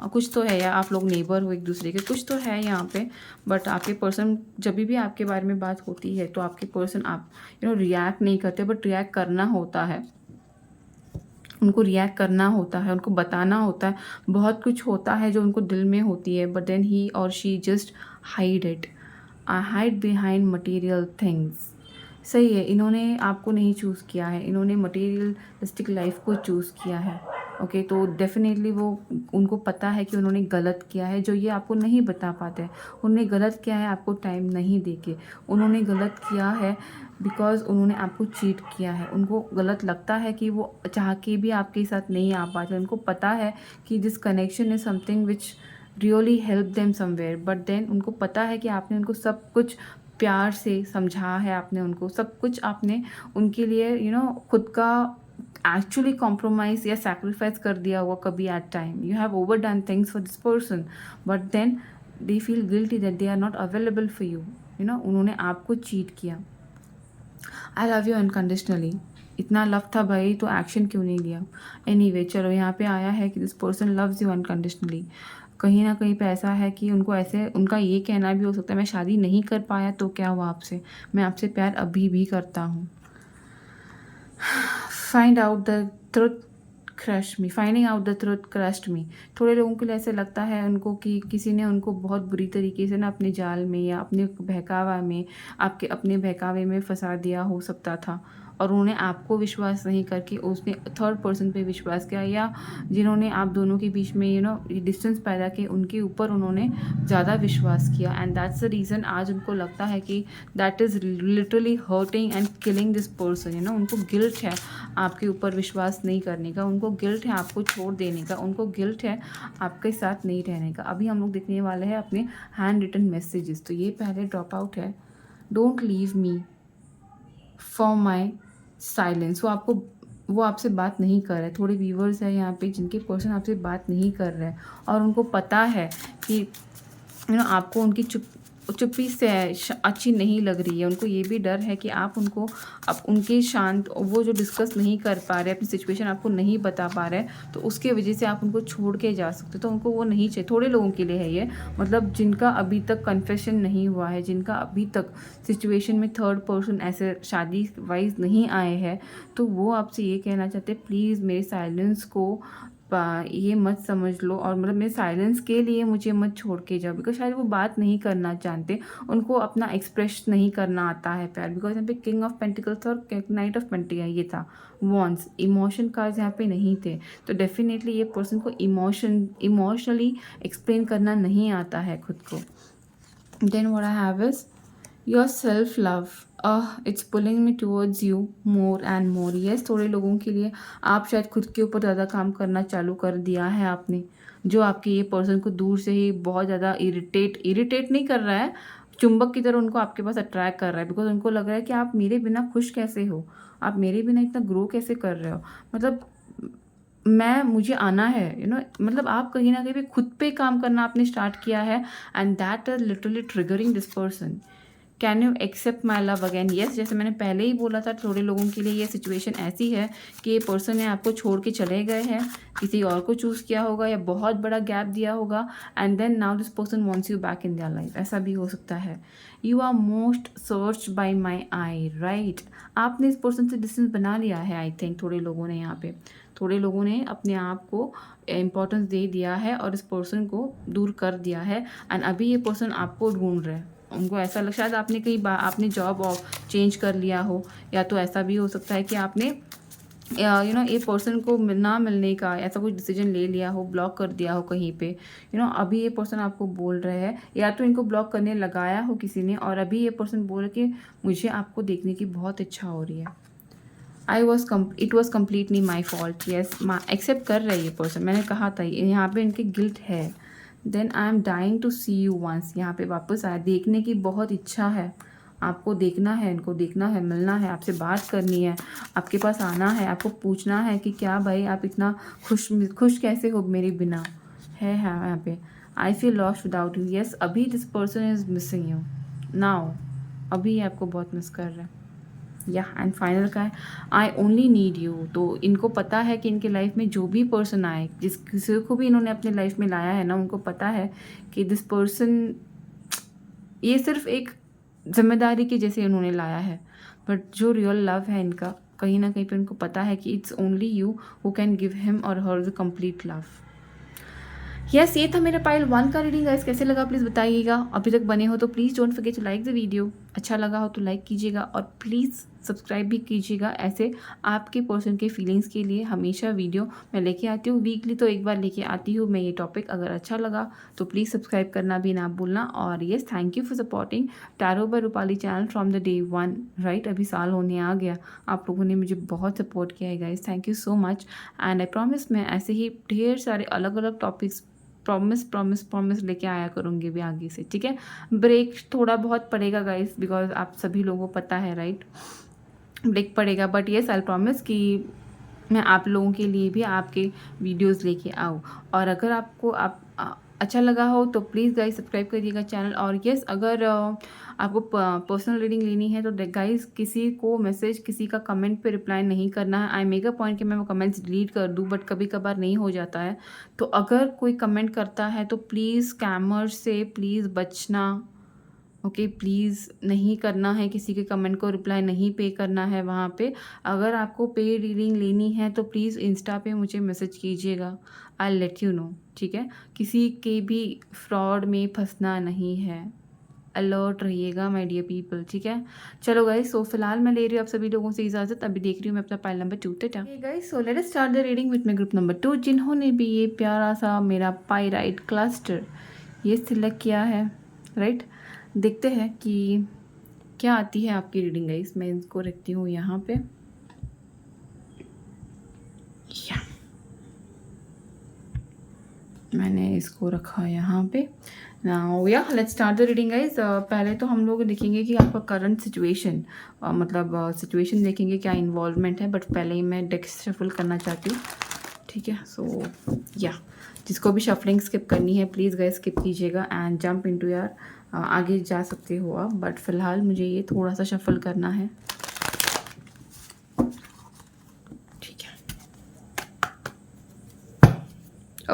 कुछ तो है, या आप लोग नेबर हो एक दूसरे के, कुछ तो है यहाँ पे। बट आपके पर्सन जब भी आपके बारे में बात होती है तो आपके पर्सन आप रिएक्ट नहीं करते, बट रिएक्ट करना होता है, उनको रिएक्ट करना होता है, उनको बताना होता है। बहुत कुछ होता है जो उनको दिल में होती है, बट देन ही और she just hide it, hide behind material things. सही है, इन्होंने आपको नहीं चूज़ किया है, इन्होंने मटेरियलिस्टिक लाइफ को चूज़ किया है। ओके, तो डेफिनेटली वो, उनको पता है कि उन्होंने गलत किया है, जो ये आपको नहीं बता पाते हैं। उन्होंने गलत किया है आपको टाइम नहीं देके, उन्होंने गलत किया है बिकॉज उन्होंने आपको चीट किया है। उनको गलत लगता है कि वो चाह के भी आपके साथ नहीं आ पाते। उनको पता है कि this connection is something which really help them somewhere, but then उनको पता है कि आपने उनको सब कुछ प्यार से समझा है, आपने उनको सब कुछ, आपने उनके लिए खुद का एक्चुअली कॉम्प्रोमाइज या सैक्रिफाइस कर दिया हुआ कभी at time. You have overdone things for this person, but then they feel guilty that they are not available for you. उन्होंने आपको चीट किया। आई लव यू अनकंडीशनली, इतना लव था भाई तो एक्शन क्यों नहीं लिया। एनीवे, चलो यहाँ पे आया है कि this person loves you unconditionally. कहीं न कहीं पे ऐसा है कि उनको ऐसे उनका ये कहना भी हो सकता है, मैं शादी नहीं कर पाया तो क्या हुआ आपसे? मैं आपसे प्यार अभी भी करता हूँ। Find out the truth crush me, finding out the truth crushed me. थोड़े लोगों के लिए ऐसे लगता है उनको कि किसी ने उनको बहुत बुरी तरीके से ना अपने जाल में या अपने बहकावा में, आपके अपने बहकावे में फंसा दिया हो सकता था, और उन्होंने आपको विश्वास नहीं करके उसने थर्ड पर्सन पे विश्वास किया, या जिन्होंने आप दोनों के बीच में डिस्टेंस पैदा किए उनके ऊपर उन्होंने ज़्यादा विश्वास किया, एंड दैट्स द रीज़न आज उनको लगता है कि that is literally hurting and killing this person. उनको गिल्ट है आपके ऊपर विश्वास नहीं करने का, उनको गिल्ट है आपको छोड़ देने का, उनको गिल्ट है आपके साथ नहीं रहने का। अभी हम लोग देखने वाले हैं अपने हैंड रिटन मैसेजेस। तो ये पहले ड्रॉप आउट है, don't leave me for my silence. वो आपसे बात नहीं कर रहे। थोड़े व्यूवर्स हैं यहाँ पे जिनके पर्सन आपसे बात नहीं कर रहे हैं, और उनको पता है कि आपको उनकी चुप्पी से अच्छी नहीं लग रही है। उनको ये भी डर है कि आप उनको अब उनके शांत वो जो डिस्कस नहीं कर पा रहे, अपनी सिचुएशन आपको नहीं बता पा रहे, तो उसके वजह से आप उनको छोड़ के जा सकते। तो उनको वो नहीं चाहिए। थोड़े लोगों के लिए है ये, मतलब जिनका अभी तक कन्फेशन नहीं हुआ है, जिनका अभी तक सिचुएशन में थर्ड पर्सन ऐसे शादी वाइज नहीं आए हैं, तो वो आपसे ये कहना चाहते हैं प्लीज़ मेरे साइलेंस को ये मत समझ लो, और मतलब मेरे साइलेंस के लिए मुझे मत छोड़ के जाओ, बिकॉज शायद वो बात नहीं करना चाहते, उनको अपना एक्सप्रेस नहीं करना आता है प्यार। बिकॉज यहाँ पे किंग ऑफ पेंटिकल्स और नाइट ऑफ पेंटिकल ये था, वॉन्स इमोशन कार्ड्स यहाँ पे नहीं थे। तो डेफिनेटली ये पर्सन को इमोशनली एक्सप्लेन करना नहीं आता है खुद को। Then what I have is your self love, it's pulling me towards you more and more. Yes, थोड़े लोगों के लिए आप शायद खुद के ऊपर ज़्यादा काम करना चालू कर दिया है आपने, जो आपके ये पर्सन को दूर से ही बहुत ज़्यादा इरिटेट नहीं कर रहा है, चुंबक की तरह उनको आपके पास अट्रैक्ट कर रहा है। बिकॉज उनको लग रहा है कि आप मेरे बिना खुश कैसे हो, आप मेरे बिना इतना ग्रो कैसे कर रहे हो, मतलब मुझे आना है मतलब आप कहीं ना कहीं पे खुद पे काम करना आपने स्टार्ट किया है, and that is literally triggering this person. Can you accept my love again? Yes, जैसे मैंने पहले ही बोला था, थोड़े लोगों के लिए ये सिचुएशन ऐसी है कि ये पर्सन ने आपको छोड़ के चले गए हैं, किसी और को चूज़ किया होगा या बहुत बड़ा गैप दिया होगा, and then now this person wants you back in their life. ऐसा भी हो सकता है। You are most search by my eye, right. आपने इस पर्सन से डिस्टेंस बना लिया है, आई थिंक थोड़े लोगों ने यहाँ पे, थोड़े लोगों ने अपने आप को इम्पोर्टेंस दे दिया है और इस पर्सन को दूर कर दिया है, एंड अभी ये पर्सन आपको ढूंढ रहे हैं। उनको ऐसा लग, शायद आपने कई बार आपने जॉब चेंज कर लिया हो, या तो ऐसा भी हो सकता है कि आपने ये पर्सन को ना मिलने का ऐसा कुछ डिसीजन ले लिया हो, ब्लॉक कर दिया हो कहीं पे। अभी ये पर्सन आपको बोल रहे हैं, या तो इनको ब्लॉक करने लगाया हो किसी ने, और अभी ये पर्सन बोल रहे कि मुझे आपको देखने की बहुत इच्छा हो रही है। It was completely my fault. Yes, accept कर रहे हैं ये पर्सन, मैंने कहा था यहाँ पे इनके गिल्ट है। Then I am dying to see you once, यहाँ पे वापस आया, देखने की बहुत इच्छा है, आपको देखना है, इनको देखना है, मिलना है, आपसे बात करनी है, आपके पास आना है, आपको पूछना है कि क्या भाई आप इतना खुश कैसे हो मेरे बिना, है यहाँ पे। I feel lost without you. Yes, अभी this person is missing you now, अभी ये आपको बहुत मिस कर रहा है। या एंड फाइनल का है आई ओनली नीड यू। तो इनको पता है कि इनके लाइफ में जो भी पर्सन आए, जिस किसी को भी इन्होंने अपने लाइफ में लाया है ना, उनको पता है कि दिस पर्सन ये सिर्फ एक जिम्मेदारी के जैसे उन्होंने लाया है, बट जो रियल लव है इनका, कहीं ना कहीं पे उनको पता है कि it's only you who can give him और her the complete love. Yes, ये था मेरा पाइल 1 का रीडिंग। गाइस कैसे लगा प्लीज़ बताइएगा। अभी तक बने हो तो please don't forget to like the video. अच्छा लगा हो तो लाइक कीजिएगा, और प्लीज़ सब्सक्राइब भी कीजिएगा। ऐसे आपके पर्सन के फीलिंग्स के लिए हमेशा वीडियो मैं लेके आती हूँ, वीकली तो एक बार लेके आती हूँ मैं ये टॉपिक। अगर अच्छा लगा तो प्लीज़ सब्सक्राइब करना भी ना भूलना। और yes, thank you for supporting tarot by Rupali channel from the day 1, right. अभी साल होने आ गया, आप लोगों ने मुझे बहुत सपोर्ट किया है guys, thank you so much. And I promise मैं ऐसे ही ढेर सारे अलग अलग टॉपिक्स प्रॉमिस लेके आया करूँगी भी आगे से, ठीक है। ब्रेक थोड़ा बहुत पड़ेगा गाइस, बिकॉज आप सभी लोगों को पता है, राइट, ब्रेक पड़ेगा, बट येस आई प्रॉमिस कि मैं आप लोगों के लिए भी आपके वीडियोस लेके आऊँ। और अगर आपको अच्छा लगा हो तो प्लीज़ गाइस सब्सक्राइब करिएगा चैनल। और यस, अगर आपको पर्सनल रीडिंग लेनी है तो गाइस किसी को मैसेज, किसी का कमेंट पे रिप्लाई नहीं करना है। आई मेक अ पॉइंट कि मैं वो कमेंट्स डिलीट कर दूँ, बट कभी कभार नहीं हो जाता है। तो अगर कोई कमेंट करता है तो प्लीज़ स्कैमर से प्लीज़ बचना। ओके, प्लीज़ नहीं करना है, किसी के कमेंट को रिप्लाई नहीं पे करना है वहाँ पे। अगर आपको पे रीडिंग लेनी है तो प्लीज़ इंस्टा पे मुझे मैसेज कीजिएगा, आई लेट यू नो, ठीक है। किसी के भी फ्रॉड में फंसना नहीं है, अलर्ट रहिएगा माय डियर पीपल, ठीक है। चलो गाइस, सो फिलहाल मैं ले रही हूँ आप सभी लोगों से इजाज़त। अभी देख रही हूँ मैं अपना pile number 2 Tata. Guys, so let us start the reading with my group number 2, जिन्होंने भी ये प्यारा सा मेरा पाइराइट क्लस्टर ये सिलेक्ट किया है, राइट। देखते हैं कि क्या आती है आपकी रीडिंग गाइस। मैं इसको रखती हूँ यहाँ पे, या मैंने इसको रखा यहाँ पे। नाउ या let's start the reading guys. पहले तो हम लोग देखेंगे कि आपका करंट सिचुएशन, मतलब सिचुएशन देखेंगे क्या इन्वॉल्वमेंट है। बट पहले ही मैं डेक शफल करना चाहती हूँ, ठीक है। सो या जिसको भी शफलिंग स्किप करनी है प्लीज़ गाइस स्किप कीजिएगा एंड जंप इनटू यार, आगे जा सकते हो आप। बट फिलहाल मुझे ये थोड़ा सा शफल करना है, ठीक है।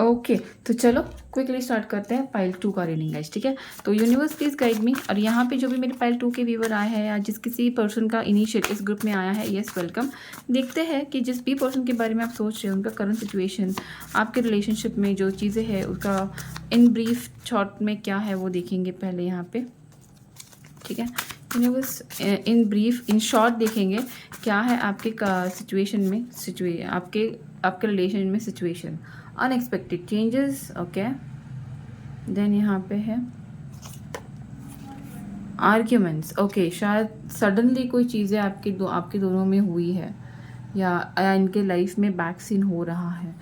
ओके तो चलो क्विकली स्टार्ट करते हैं पाइल 2 का रीडिंग गाइस, ठीक है। तो यूनिवर्स प्लीज गाइड मी। और यहाँ पे जो भी मेरे पाइल 2 के व्यूवर आए हैं या जिस किसी पर्सन का इनिशिएट इस ग्रुप में आया है, यस वेलकम। देखते हैं कि जिस भी पर्सन के बारे में आप सोच रहे हैं उनका करंट सिचुएशन, आपके रिलेशनशिप में जो चीज़ें हैं उसका इन ब्रीफ शॉर्ट में क्या है वो देखेंगे पहले यहाँ पे, ठीक है। Universe in brief in short देखेंगे क्या है आपके सिचुएशन में, आपके रिलेशन में situation, unexpected changes, okay. Then यहाँ पे है आर्ग्यूमेंट्स, ओके। शायद सडनली कोई चीज़ें आपके दोनों में हुई है या इनके लाइफ में बैक सीन हो रहा है।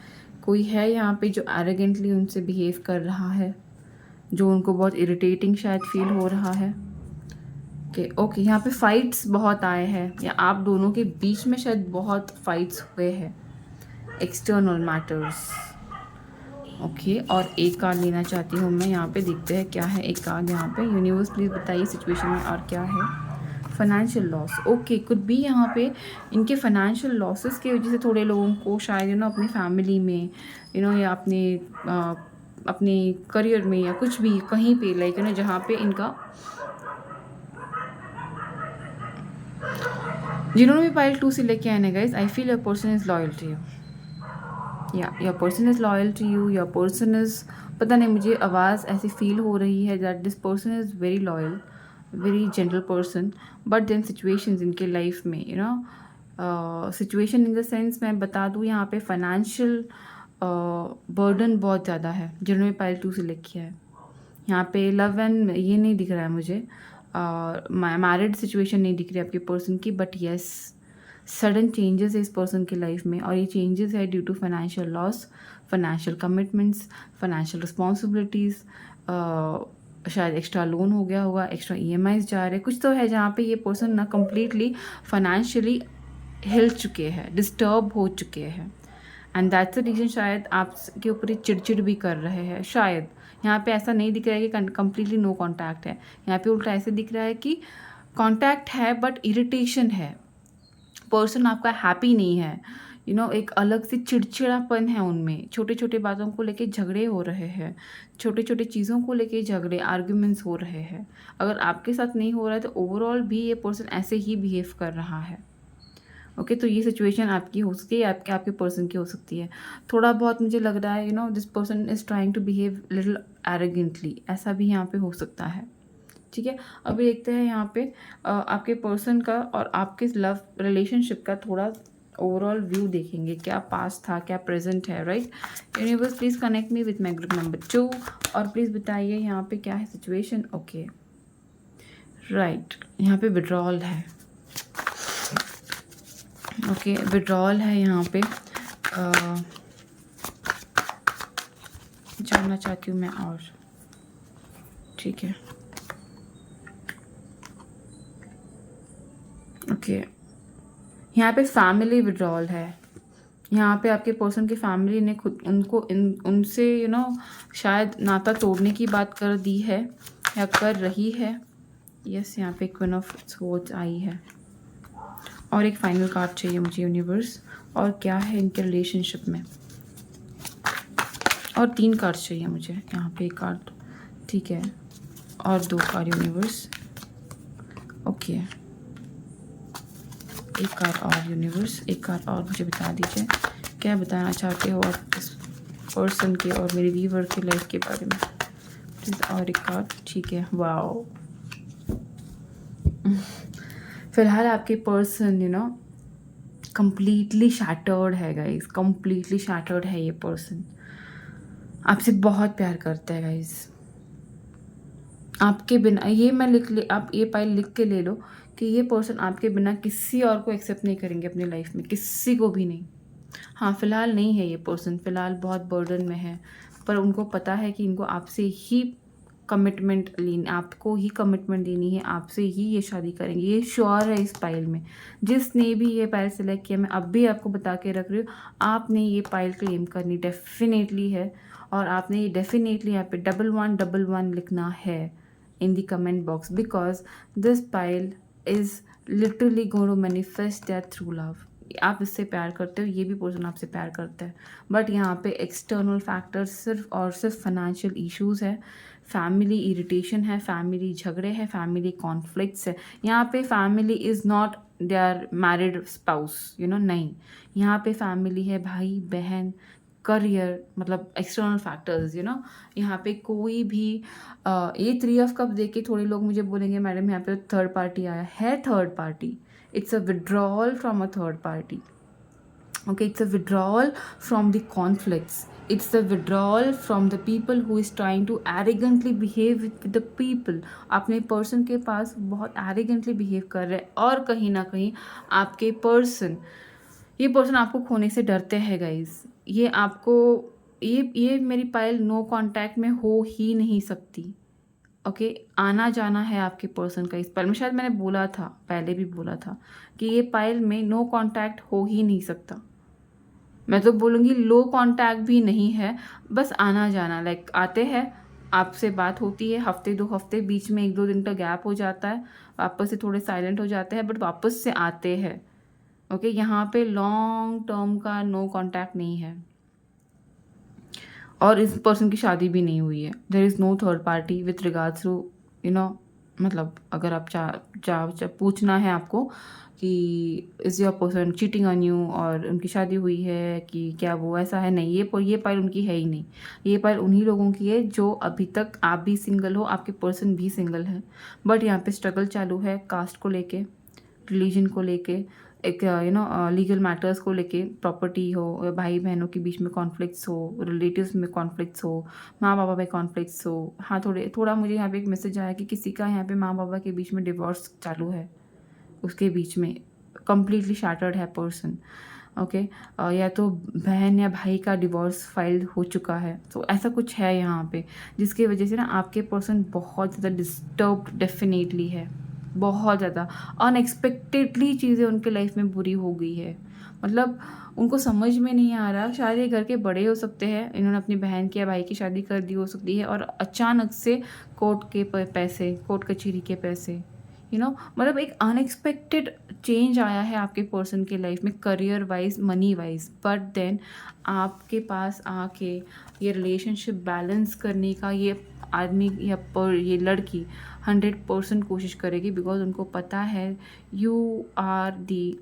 कोई है यहाँ पे जो एरोगेंटली उनसे बिहेव कर रहा है, जो उनको बहुत इरिटेटिंग शायद फील हो रहा है। ओके यहाँ पे फाइट्स बहुत आए हैं या आप दोनों के बीच में शायद बहुत फाइट्स हुए हैं, एक्सटर्नल मैटर्स, ओके। और एक कार्ड लेना चाहती हूँ मैं यहाँ पे, देखते हैं क्या है एक कार्ड यहाँ पे। यूनिवर्स प्लीज़ बताइए सिचुएशन में और क्या है। Financial loss, okay. कुड भी यहाँ पे इनके फाइनेंशियल लॉसेस की वजह से थोड़े लोगों को शायद अपनी फैमिली में या अपने करियर में या कुछ भी कहीं पे लाइक जहाँ पे इनका, जिन्होंने भी पाइल 2 से लेके आए ना guys, I feel your person is loyal to you, या your person is loyal to you, your person is, पता नहीं मुझे आवाज़ ऐसी फील हो रही है that this person is very loyal, very gentle person. But then situations इनके लाइफ में सिचुएशन इन द सेंस मैं बता दूँ यहाँ पे फाइनेंशियल बर्डन बहुत ज़्यादा है जिन्होंने पाइल 2 से लेके है। यहाँ पे लव एंड ये नहीं दिख रहा है मुझे, मैरिड सिचुएशन नहीं दिख रही आपके पर्सन की। बट येस, सडन चेंजेस है इस पर्सन की लाइफ में और ये चेंजेस है due to financial loss, financial commitments, financial responsibilities, शायद एक्स्ट्रा लोन हो गया होगा, एक्स्ट्रा EMIs जा रहे, कुछ तो है जहाँ पे ये पर्सन ना कम्प्लीटली फाइनेंशियली हिल चुके हैं, डिस्टर्ब हो चुके हैं। एंड दैट्स द रीज़न शायद आपके ऊपर ये चिड़चिड़ भी कर रहे हैं। शायद यहाँ पे ऐसा नहीं दिख रहा है कि कम्प्लीटली नो कांटेक्ट है, यहाँ पे उल्टा ऐसे दिख रहा है कि कांटेक्ट है बट इरिटेशन है, पर्सन आपका हैप्पी नहीं है, एक अलग से चिड़चिड़ापन है उनमें, छोटे छोटे बातों को लेके झगड़े हो रहे हैं, छोटे छोटे चीज़ों को लेके झगड़े आर्ग्यूमेंट्स हो रहे हैं। अगर आपके साथ नहीं हो रहा है तो ओवरऑल भी ये पर्सन ऐसे ही बिहेव कर रहा है, ओके। तो ये सिचुएशन आपकी हो सकती है, आपके पर्सन की हो सकती है। थोड़ा बहुत मुझे लग रहा है this person is trying to behave little arrogantly, ऐसा भी यहाँ पे हो सकता है, ठीक है। अभी देखते हैं यहाँ पे आपके पर्सन का और आपके लव रिलेशनशिप का थोड़ा ओवरऑल व्यू देखेंगे, क्या पास्ट था, क्या प्रेजेंट है, right. Universe please connect me with my group number 2 और प्लीज़ बताइए यहाँ पे क्या है सिचुएशन, ओके। राइट, यहाँ पे विड्रॉल है, ओके। विड्रॉल है यहाँ पे, जानना चाहती हूँ मैं और, ठीक है, ओके। यहाँ पे फैमिली विड्रॉल है, यहाँ पे आपके पर्सन की फैमिली ने खुद उनको उनसे शायद नाता तोड़ने की बात कर दी है या कर रही है। यस, यहाँ पे क्वीन ऑफ स्वॉर्ड्स आई है। और एक फाइनल कार्ड चाहिए मुझे यूनिवर्स, और क्या है इनके रिलेशनशिप में। और 3 कार्ड चाहिए मुझे, यहाँ पे एक कार्ड, ठीक है, और 2 कार्ड यूनिवर्स। ओके, एक कार्ड और यूनिवर्स, एक कार्ड और मुझे बता दीजिए क्या बताना चाहते हो आप इस पर्सन के और मेरे व्यूअर के लाइफ के बारे में प्लीज़। और एक कार्ड, ठीक है। वाओ, फिलहाल आपके पर्सन कंप्लीटली शैटर्ड है गाइस, कंप्लीटली शैटर्ड है। ये पर्सन आपसे बहुत प्यार करता है गाइस, आपके बिना। ये मैं आप ये फाइल लिख के ले लो कि ये पर्सन आपके बिना किसी और को एक्सेप्ट नहीं करेंगे अपनी लाइफ में, किसी को भी नहीं। हाँ, फ़िलहाल नहीं है ये पर्सन, फ़िलहाल बहुत बर्डन में है, पर उनको पता है कि इनको आपसे ही कमिटमेंट लेनी, आपको ही कमिटमेंट देनी है, आपसे ही ये शादी करेंगे, ये श्योर है इस पाइल में। जिसने भी ये पाइल सेलेक्ट किया, मैं अब भी आपको बता के रख रही हूँ, आपने ये पाइल क्लेम करनी डेफिनेटली है। और आपने ये डेफिनेटली यहाँ पे 1111 लिखना है in the comment box, because this pile is literally going to manifest their true love। आप इससे प्यार करते हो, ये भी पर्सन आपसे प्यार करता है, बट यहाँ पे एक्सटर्नल फैक्टर्स सिर्फ और सिर्फ फाइनेंशियल इश्यूज है, फैमिली इरिटेशन है, फैमिली झगड़े हैं, फैमिली कॉन्फ्लिक्ट्स है। यहाँ पे family is not there married spouse, नहीं, यहाँ पे फैमिली है भाई बहन, करियर, मतलब एक्सटर्नल फैक्टर्स। यहाँ पे कोई भी ये 3 ऑफ कप देख के थोड़े लोग मुझे बोलेंगे मैडम यहाँ पे थर्ड पार्टी आया है। Third party, it's a withdrawal from a third party. Okay, it's a withdrawal from the conflicts, it's a withdrawal from the people who is trying to arrogantly behave with the people। अपने person के पास बहुत arrogantly behave कर रहे हैं, और कहीं ना कहीं आपके पर्सन, ये पर्सन आपको खोने से डरते हैं गाइज। ये आपको, ये मेरी पाइल नो कांटेक्ट में हो ही नहीं सकती। ओके, आना जाना है आपके पर्सन का इस पाइल में। शायद मैंने बोला था, पहले भी बोला था कि ये पाइल में नो कांटेक्ट हो ही नहीं सकता। मैं तो बोलूँगी लो कांटेक्ट भी नहीं है, बस आना जाना, लाइक आते हैं, आपसे बात होती है, हफ्ते 2 हफ्ते, बीच में 1-2 दिन का गैप हो जाता है, वापस से थोड़े साइलेंट हो जाते हैं, बट वापस से आते हैं। ओके, यहाँ पे लॉन्ग टर्म का नो कांटेक्ट नहीं है, और इस पर्सन की शादी भी नहीं हुई है। There is no third party with regards to मतलब अगर आप पूछना है आपको कि is your person cheating on you, और उनकी शादी हुई है कि क्या, वो ऐसा है नहीं, ये पाइल उनकी है ही नहीं। ये पाइल उन्हीं लोगों की है जो अभी तक, आप भी सिंगल हो, आपके पर्सन भी सिंगल है, बट यहाँ पे स्ट्रगल चालू है कास्ट को लेके, रिलीजन को लेके, एक लीगल मैटर्स को लेके, प्रॉपर्टी हो, भाई बहनों के बीच में कॉन्फ्लिक्ट्स हो, रिलेटिव्स में कॉन्फ्लिक्ट्स हो, माँ बाबा में कॉन्फ्लिक्ट्स हो। हाँ, थोड़ा मुझे यहाँ पे एक मैसेज आया कि किसी का यहाँ पे माँ बाबा के बीच में डिवोर्स चालू है, उसके बीच में कम्प्लीटली शैटर्ड है पर्सन। ओके, या तो बहन या भाई का डिवोर्स फाइल हो चुका है, तो ऐसा कुछ है यहाँ पे, जिसकी वजह से आपके पर्सन बहुत ज़्यादा डिस्टर्ब डेफिनेटली है, बहुत ज़्यादा अनएक्सपेक्टेडली चीज़ें उनके लाइफ में बुरी हो गई है। मतलब उनको समझ में नहीं आ रहा, शायद ये घर के बड़े हो सकते हैं, इन्होंने अपनी बहन की या भाई की शादी कर दी हो सकती है, और अचानक से कोर्ट के पैसे, कोर्ट कचहरी के पैसे, मतलब एक अनएक्सपेक्टेड चेंज आया है आपके पर्सन के लाइफ में, career wise, money wise, but then आपके पास आके ये रिलेशनशिप बैलेंस करने का ये आदमी या ये लड़की 100% कोशिश करेगी, बिकॉज उनको पता है you are the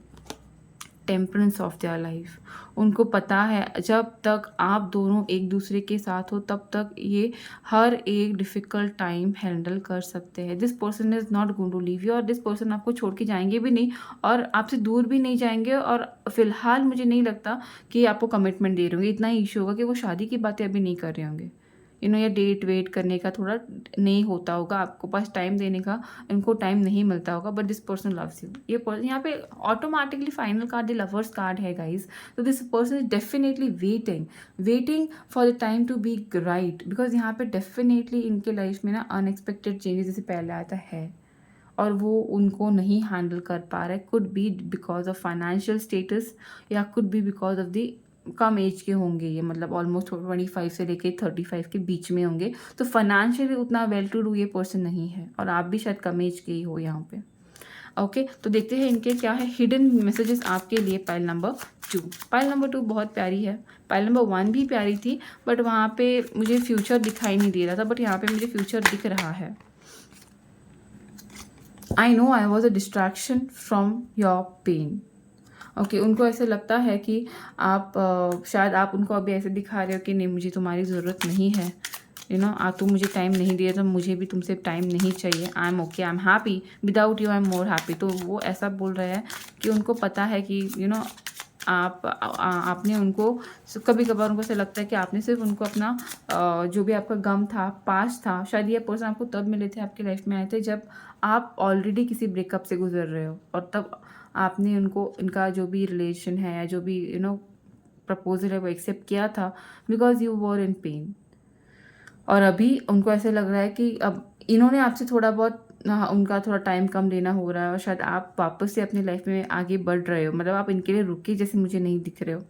temperance of their life. उनको पता है जब तक आप दोनों एक दूसरे के साथ हो, तब तक ये हर एक डिफ़िकल्ट टाइम हैंडल कर सकते हैं। This person is not going to leave you, और दिस पर्सन आपको छोड़ के जाएंगे भी नहीं, और आपसे दूर भी नहीं जाएंगे, और फिलहाल मुझे नहीं लगता कि आपको कमिटमेंट दे रहे होंगे। इतना ही इशू होगा कि वो शादी की बातें अभी नहीं कर रहे होंगे, या डेट वेट करने का थोड़ा नहीं होता होगा, आपको पास टाइम देने का इनको टाइम नहीं मिलता होगा, but this person loves you. ये पर्सन यहाँ पे automatically final card the lovers card है गाइज। तो this person is definitely waiting for the time to be right, because यहाँ पे डेफिनेटली इनके लाइफ में अनएक्सपेक्टेड चेंजेस जैसे पहले आता है, और वो उनको नहीं हैंडल कर पा रहे। Could be because of financial status, या could be because of the कम एज के होंगे ये, मतलब ऑलमोस्ट 25 से लेके 35 के बीच में होंगे। तो फाइनेंशियली उतना वेल टू डू ये पर्सन नहीं है, और आप भी शायद कम एज के ही हो यहाँ पे। ओके, तो देखते हैं इनके क्या है हिडन मैसेजेस आपके लिए। पाइल नंबर 2, पाइल नंबर 2 बहुत प्यारी है। पाइल नंबर 1 भी प्यारी थी, बट वहाँ पे मुझे फ्यूचर दिखाई नहीं दे रहा था, बट यहाँ पे मुझे फ्यूचर दिख रहा है। I know I was a distraction from your pain. Okay, उनको ऐसे लगता है कि आप शायद आप उनको अभी ऐसे दिखा रहे हो कि नहीं मुझे तुम्हारी ज़रूरत नहीं है, आप तुम मुझे टाइम नहीं दिए तो मुझे भी तुमसे टाइम नहीं चाहिए। I am okay, I am happy without you, I am more happy. तो वो ऐसा बोल रहे हैं कि उनको पता है कि आपने उनको कभी कभार उनको ऐसा लगता है कि आपने सिर्फ उनको अपना जो भी आपका गम था, पास्ट था, शायद ये पर्सन आपको तब मिले थे, आपकी लाइफ में आए थे जब आप ऑलरेडी किसी ब्रेकअप से गुजर रहे हो, और तब आपने उनको इनका जो भी रिलेशन है या जो भी प्रपोजल है वो एक्सेप्ट किया था because you were in pen. और अभी उनको ऐसे लग रहा है कि अब इन्होंने आपसे थोड़ा बहुत उनका थोड़ा टाइम कम देना हो रहा है, और शायद आप वापस से अपनी लाइफ में आगे बढ़ रहे हो, मतलब आप इनके लिए रुके जैसे मुझे नहीं दिख रहे हो,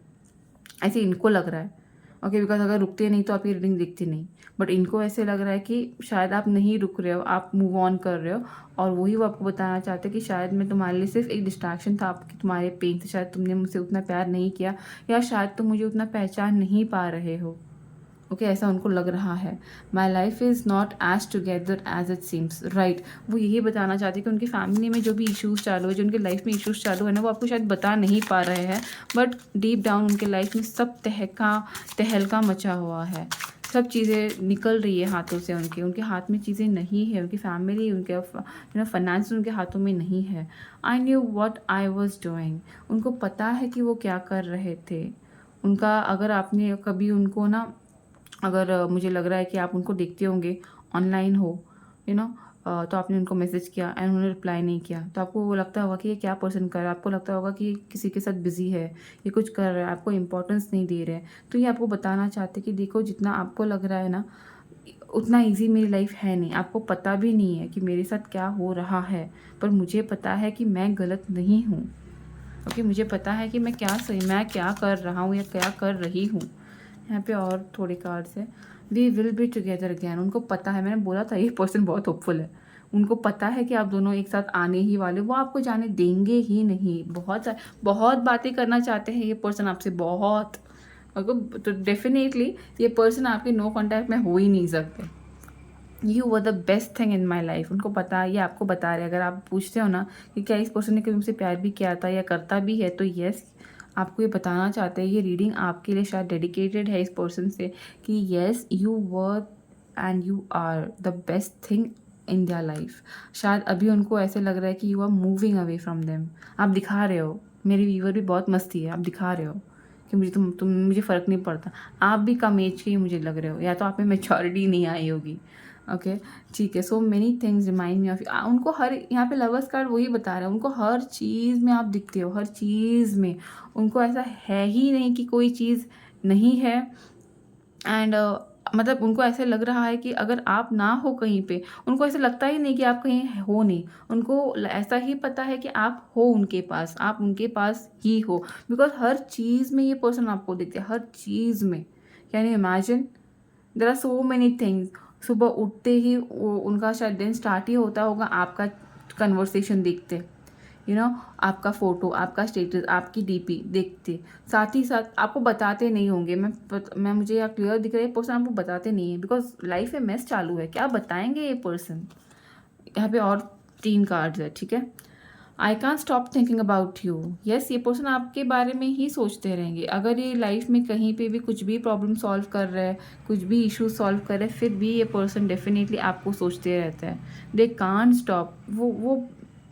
ऐसे इनको लग रहा है। ओके, बिकॉज अगर रुकते नहीं तो आपकी रीडिंग दिखती नहीं, बट इनको ऐसे लग रहा है कि शायद आप नहीं रुक रहे हो, आप मूव ऑन कर रहे हो, और वही वो आपको बताना चाहते हैं कि शायद मैं तुम्हारे लिए सिर्फ एक डिस्ट्रैक्शन था आपकी, तुम्हारे पेन से, शायद तुमने मुझसे उतना प्यार नहीं किया, या शायद तुम मुझे उतना पहचान नहीं पा रहे हो। ओके, ऐसा उनको लग रहा है। My life is not as together as it seems, right. वो यही बताना चाहते हैं कि उनकी फैमिली में जो भी इश्यूज़ चालू है, जो उनकी लाइफ में इश्यूज़ चालू है ना, वो आपको शायद बता नहीं पा रहे हैं, बट डीप डाउन उनके लाइफ में सब तहलका मचा हुआ है, सब चीज़ें निकल रही है हाथों से, उनके हाथ में चीज़ें नहीं है, उनकी फैमिली, उनके फाइनेंस उनके हाथों में नहीं है। I knew what I was doing, उनको पता है कि वो क्या कर रहे थे। उनका अगर आपने कभी उनको ना, अगर मुझे लग रहा है कि आप उनको देखते होंगे ऑनलाइन हो, तो आपने उनको मैसेज किया एंड उन्होंने रिप्लाई नहीं किया, तो आपको वो लगता होगा कि ये क्या पर्सन कर रहा है, आपको लगता होगा कि ये किसी के साथ बिजी है, ये कुछ कर रहा है, आपको इंपॉर्टेंस नहीं दे रहे हैं। तो ये आपको बताना चाहते कि देखो, जितना आपको लग रहा है ना, उतना ईजी मेरी लाइफ है नहीं, आपको पता भी नहीं है कि मेरे साथ क्या हो रहा है, पर मुझे पता है कि मैं गलत नहीं हूँ। ओके, मुझे पता है कि मैं क्या कर रहा हूँ या क्या कर रही हूँ। यहाँ पे और थोड़े कार्ड्स है। We will be together again, उनको पता है, मैंने बोला था ये पर्सन बहुत होपफुल है, उनको पता है कि आप दोनों एक साथ आने ही वाले, वो आपको जाने देंगे ही नहीं। बहुत बातें करना चाहते हैं ये पर्सन आपसे, बहुत, तो डेफिनेटली ये पर्सन आपके नो कॉन्टैक्ट में हो ही नहीं सकते। You were the best thing in my life, उनको पता है, ये आपको बता रहे हैं। अगर आप पूछते हो ना कि क्या इस पर्सन ने कभी मुझसे प्यार भी किया था या करता भी है, तो येस, आपको ये बताना चाहते हैं। ये रीडिंग आपके लिए शायद डेडिकेटेड है इस पर्सन से कि yes, you were and you are the best thing in their life. शायद अभी उनको ऐसे लग रहा है कि you are moving away from them. आप दिखा रहे हो, मेरी व्यूवर भी बहुत मस्ती है, आप दिखा रहे हो कि मुझे तुम मुझे फ़र्क नहीं पड़ता। आप भी कम एज के ही मुझे लग रहे हो, या तो आप में मेच्योरिटी नहीं आई होगी। ओके, ठीक है। सो many things remind me of you. उनको हर, यहाँ पे लवर्स कार्ड वही बता रहे हैं, उनको हर चीज़ में आप दिखते हो, हर चीज़ में। उनको ऐसा है ही नहीं कि कोई चीज़ नहीं है। एंड मतलब उनको ऐसे लग रहा है कि अगर आप ना हो कहीं पे, उनको ऐसे लगता ही नहीं कि आप कहीं हो नहीं। उनको ऐसा ही पता है कि आप हो उनके पास, आप उनके पास ही हो, बिकॉज हर चीज़ में ये पर्सन आपको दिखते हैं, हर चीज़ में। Can you imagine, there are so many things. सुबह उठते ही उनका शायद दिन स्टार्ट ही होता होगा आपका कन्वर्सेशन देखते, आपका फ़ोटो, आपका स्टेटस, आपकी डीपी देखते, साथ ही साथ आपको बताते नहीं होंगे। मैं मुझे यहाँ क्लियर दिख रहा है, पर्सन आपको बताते नहीं है, बिकॉज लाइफ में मेस चालू है, क्या बताएंगे ये पर्सन। यहाँ पे और 3 कार्ड्स है, ठीक है। I can't stop thinking about you, yes, ये पर्सन आपके बारे में ही सोचते रहेंगे। अगर ये लाइफ में कहीं पे भी कुछ भी प्रॉब्लम सॉल्व कर रहे हैं, कुछ भी इशू सॉल्व कर रहे हैं, फिर भी ये पर्सन डेफिनेटली आपको सोचते रहता है। They can't stop.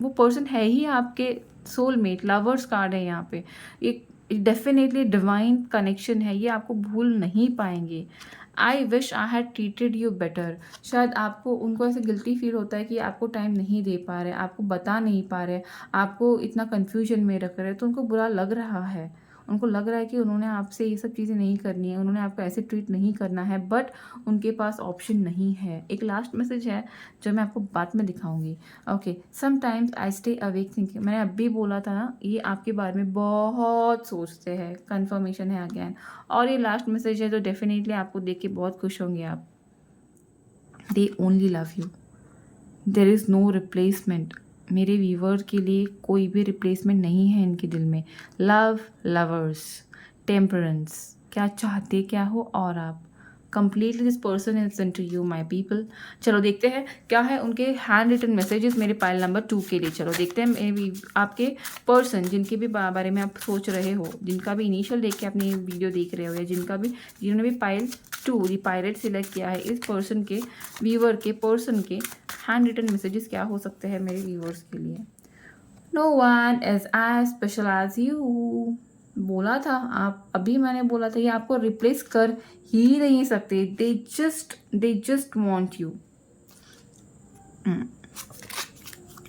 वो पर्सन है ही आपके सोलमेट, लवर्स कार्ड है यहाँ पे। एक डेफिनेटली डिवाइन कनेक्शन है, ये आपको भूल नहीं पाएंगे। I wish I had treated you better, शायद आपको, उनको ऐसे गिल्टी फील होता है कि आपको टाइम नहीं दे पा रहे, आपको बता नहीं पा रहे, आपको इतना कन्फ्यूजन में रख रहे, तो उनको बुरा लग रहा है। उनको लग रहा है कि उन्होंने आपसे ये सब चीज़ें नहीं करनी है, उन्होंने आपको ऐसे ट्रीट नहीं करना है, बट उनके पास ऑप्शन नहीं है। एक लास्ट मैसेज है जो मैं आपको बाद में दिखाऊंगी। Okay, sometimes I stay awake thinking, मैंने अभी बोला था ना, ये आपके बारे में बहुत सोचते हैं, कन्फर्मेशन है अगेन। और ये लास्ट मैसेज है तो डेफिनेटली आपको देख के बहुत खुश होंगे आप। They only love you, there is no replacement. मेरे व्यूवर के लिए कोई भी रिप्लेसमेंट नहीं है इनके दिल में। लव, लवर्स, टेम्परेंस, क्या चाहते क्या हो और आप completely this person is into you my people. चलो देखते हैं क्या है उनके हैंड रिटन मैसेजेस मेरे पाइल नंबर 2 के लिए। चलो देखते हैं आपके पर्सन जिनके भी बारे में आप सोच रहे हो, जिनका भी इनिशियल देख के अपनी वीडियो देख रहे हो, या जिन्होंने भी पाइल 2 दी पायरेट सिलेक्ट किया है, इस पर्सन के व्यूवर के पर्सन के हैंड रिटन मैसेजेस क्या हो सकते हैं मेरे व्यूवर्स के लिए। No one is as special as you. बोला था आप, अभी मैंने बोला था ये आपको रिप्लेस कर ही नहीं सकते। They just want you.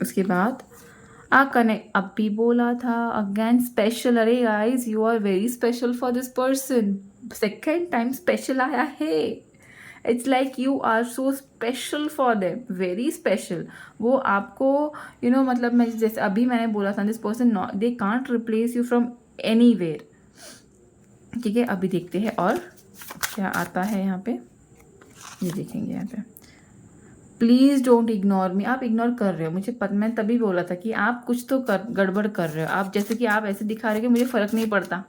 उसके बाद आ कनेक्ट, अब भी बोला था अगेन स्पेशल। अरे guys, you are very special for this person. Second time special आया है। It's like you are so special for them, very special. वो आपको मतलब मैं जैसे अभी मैंने बोला था, this person they can't replace you from anywhere. ठीक है, अभी देखते हैं और क्या आता है यहाँ पे, ये देखेंगे यहाँ पे। Please don't ignore me. आप इग्नोर कर रहे हो मुझे, मैं तभी बोला था कि आप कुछ तो गड़बड़ कर रहे हो। आप जैसे कि आप ऐसे दिखा रहे हो कि मुझे फ़र्क नहीं पड़ता,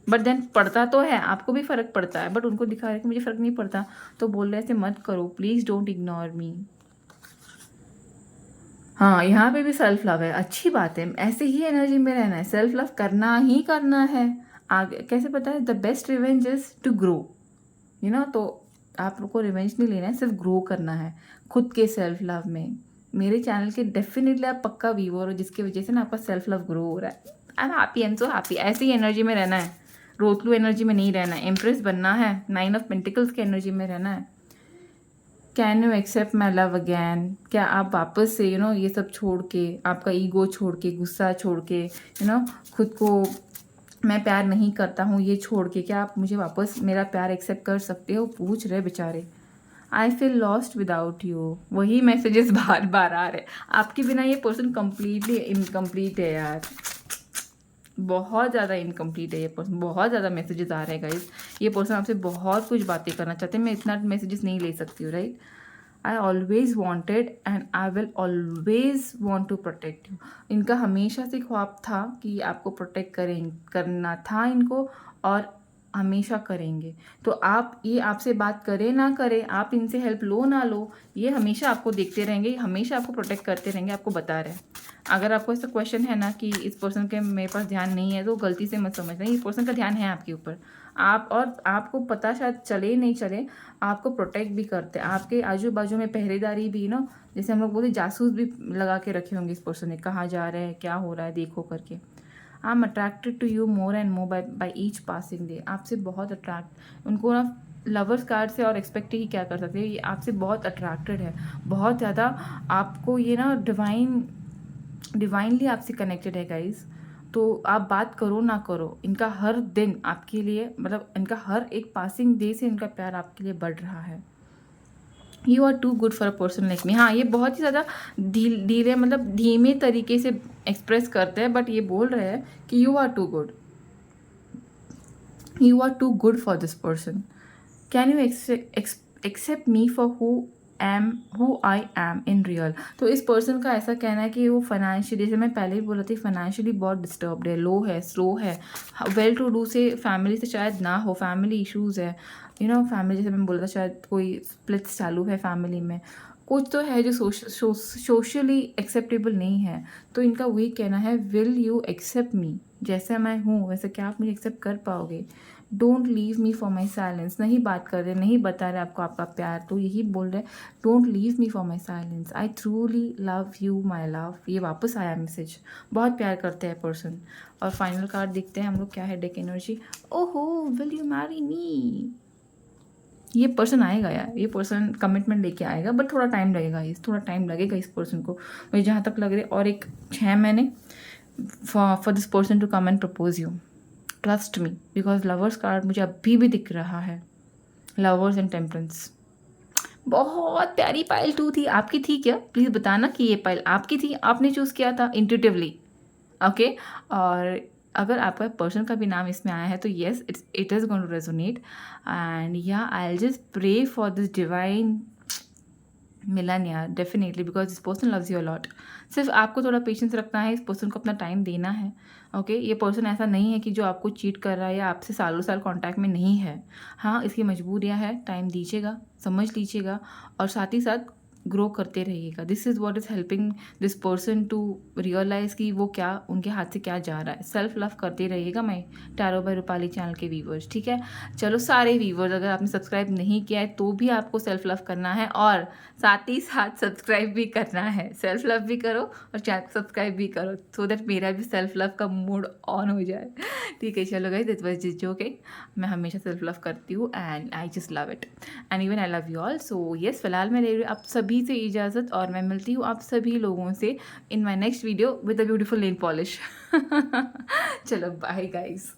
बट देन पड़ता तो है, आपको भी फ़र्क पड़ता है, बट उनको दिखा रहे कि मुझे फ़र्क नहीं पड़ता। तो बोल रहे ऐसे मत करो, प्लीज़ डोंट इग्नोर मी। हाँ, यहाँ पे भी सेल्फ लव है, अच्छी बात है। ऐसे ही एनर्जी में रहना है, सेल्फ लव करना ही करना है। आगे कैसे पता है, the best revenge is to grow, तो आप लोग को रिवेंज नहीं लेना है, सिर्फ ग्रो करना है खुद के सेल्फ लव में। मेरे चैनल के डेफिनेटली आप पक्का व्यूअर हो, जिसकी वजह से ना आपका सेल्फ लव ग्रो हो रहा है। I am happy, I am so happy. ऐसी ही एनर्जी में रहना है, रोतलू एनर्जी में नहीं रहना है, एम्प्रेस बनना है, 9 ऑफ पेंटिकल्स की एनर्जी में रहना है। Can you accept my love again, क्या आप वापस से ये सब छोड़ के, आपका ईगो छोड़ के, गुस्सा छोड़ के, खुद को मैं प्यार नहीं करता हूँ ये छोड़ के, क्या आप मुझे वापस मेरा प्यार एक्सेप्ट कर सकते हो, पूछ रहे बेचारे। आई फील लॉस्ट विदाउट यू, वही मैसेजेस बार बार आ रहे। आपके बिना ये पर्सन कंप्लीटली इनकम्प्लीट है यार, बहुत ज़्यादा इनकम्प्लीट है ये पर्सन। बहुत ज़्यादा मैसेजेस आ रहे हैं गाइस, ये पर्सन आपसे बहुत कुछ बातें करना चाहते हैं। मैं इतना मैसेजेस नहीं ले सकती हूँ, right. I always wanted and I will always want to protect you. इनका हमेशा से ख्वाब था कि आपको प्रोटेक्ट करना था इनको, और हमेशा करेंगे। तो आप ये आपसे बात करें ना करें, आप इनसे हेल्प लो ना लो, ये हमेशा आपको देखते रहेंगे, हमेशा आपको प्रोटेक्ट करते रहेंगे, आपको बता रहे हैं। अगर आपको ऐसा क्वेश्चन है ना कि इस पर्सन के मेरे पास ध्यान नहीं है, तो गलती से मत समझना, इस पर्सन का ध्यान है आपके ऊपर। आप और आपको पता शायद चले नहीं चले, आपको प्रोटेक्ट भी करते हैं। आपके आजू बाजू में पहरेदारी भी जैसे हम लोग बोलते जासूस भी लगा के रखे होंगे इस पर्सन ने, कहाँ जा रहे हैं, क्या हो रहा है, देखो करके। I am attracted to you more and more by each passing day. आपसे बहुत अट्रैक्ट, उनको ना लवर्स कार्ड से और एक्सपेक्ट ही क्या कर सकते हैं, ये आपसे बहुत अट्रैक्टेड है, बहुत ज़्यादा। आपको ये डिवाइनली आपसे कनेक्टेड है गाइज। तो आप बात करो ना करो, इनका हर दिन आपके लिए, मतलब इनका हर एक पासिंग डे से इनका प्यार आपके लिए बढ़ रहा है। You are too good for a person like me. हाँ, ये बहुत ही ज़्यादा धीरे मतलब धीमे तरीके से एक्सप्रेस करते हैं, बट ये बोल रहे हैं कि you are too good, you are too good for this person. Can you accept me for who I am in real. तो इस पर्सन का ऐसा कहना है कि वो फाइनेंशियली, जैसे मैं पहले ही बोला था, फाइनेंशियली बहुत डिस्टर्ब्ड है, लो है, स्लो है, वेल टू डू से फैमिली से शायद ना हो, फैमिली इश्यूज़ है, फैमिली, जैसे मैं बोला था, शायद कोई स्प्लिट्स चालू है फैमिली में, कुछ तो है जो सोशली एक्सेप्टेबल नहीं है। तो इनका वही कहना है, विल यू एक्सेप्ट मी, जैसे मैं हूँ वैसे क्या आप मुझे एक्सेप्ट कर पाओगे। Don't leave me for my silence, नहीं बात कर रहे, नहीं बता रहे आपको आपका प्यार, तो यही बोल रहे, don't leave me for my silence, I truly love you my love. ये वापस आया मैसेज, बहुत प्यार करते हैं पर्सन। और फाइनल कार्ड देखते हैं हम लोग क्या है डेक एनर्जी। ओहो, विल यू मैरी मी। ये पर्सन आएगा यार, ये पर्सन कमिटमेंट लेके आएगा, बट थोड़ा टाइम लगेगा, थोड़ा टाइम लगेगा इस पर्सन को, मुझे जहाँ तक लग रहा है। और एक 6 महीने for this person to come and propose you. Trust me, because lovers card मुझे अभी भी दिख रहा है, लवर्स एंड टेम्परेंस। बहुत प्यारी पाइल 2 थी, आपकी थी क्या? प्लीज़ बताना कि ये पाइल आपकी थी, आपने चूज़ किया था इंट्यूटिवली, ओके। और अगर आपका पर्सन का भी नाम इसमें आया है तो yes, it is going to resonate. And yeah I will just pray for this divine मिलन यार, definitely, because this person loves you a lot. सिर्फ आपको थोड़ा पेशेंस रखना है, इस पर्सन को अपना टाइम देना है, ओके। ये पर्सन ऐसा नहीं है कि जो आपको चीट कर रहा है या आपसे सालों साल कांटेक्ट में नहीं है। हाँ, इसकी मजबूरियाँ है, टाइम दीजिएगा, समझ लीजिएगा, और साथ ही साथ ग्रो करते रहिएगा। This is what is helping this person to realise कि वो क्या, उनके हाथ से क्या जा रहा है। सेल्फ लव करते रहिएगा मैं टैरो बाय रूपाली चैनल के व्यूवर्स, ठीक है। चलो सारे व्यूवर्स, अगर आपने सब्सक्राइब नहीं किया है तो भी आपको सेल्फ लव करना है, और साथ ही साथ सब्सक्राइब भी करना है। सेल्फ लव भी करो और चैनल को सब्सक्राइब भी करो, सो दैट मेरा भी सेल्फ लव का मूड ऑन हो जाए, ठीक है। चलो guys, this was just joking. मैं हमेशा सेल्फ लव करती हूँ and I just love it, and even I love you all. So yes, फिलहाल मैं ले रही हूँ आप सभी से इजाज़त, और मैं मिलती हूँ आप सभी लोगों से in my next video with a beautiful nail polish. चलो बाय गाइस।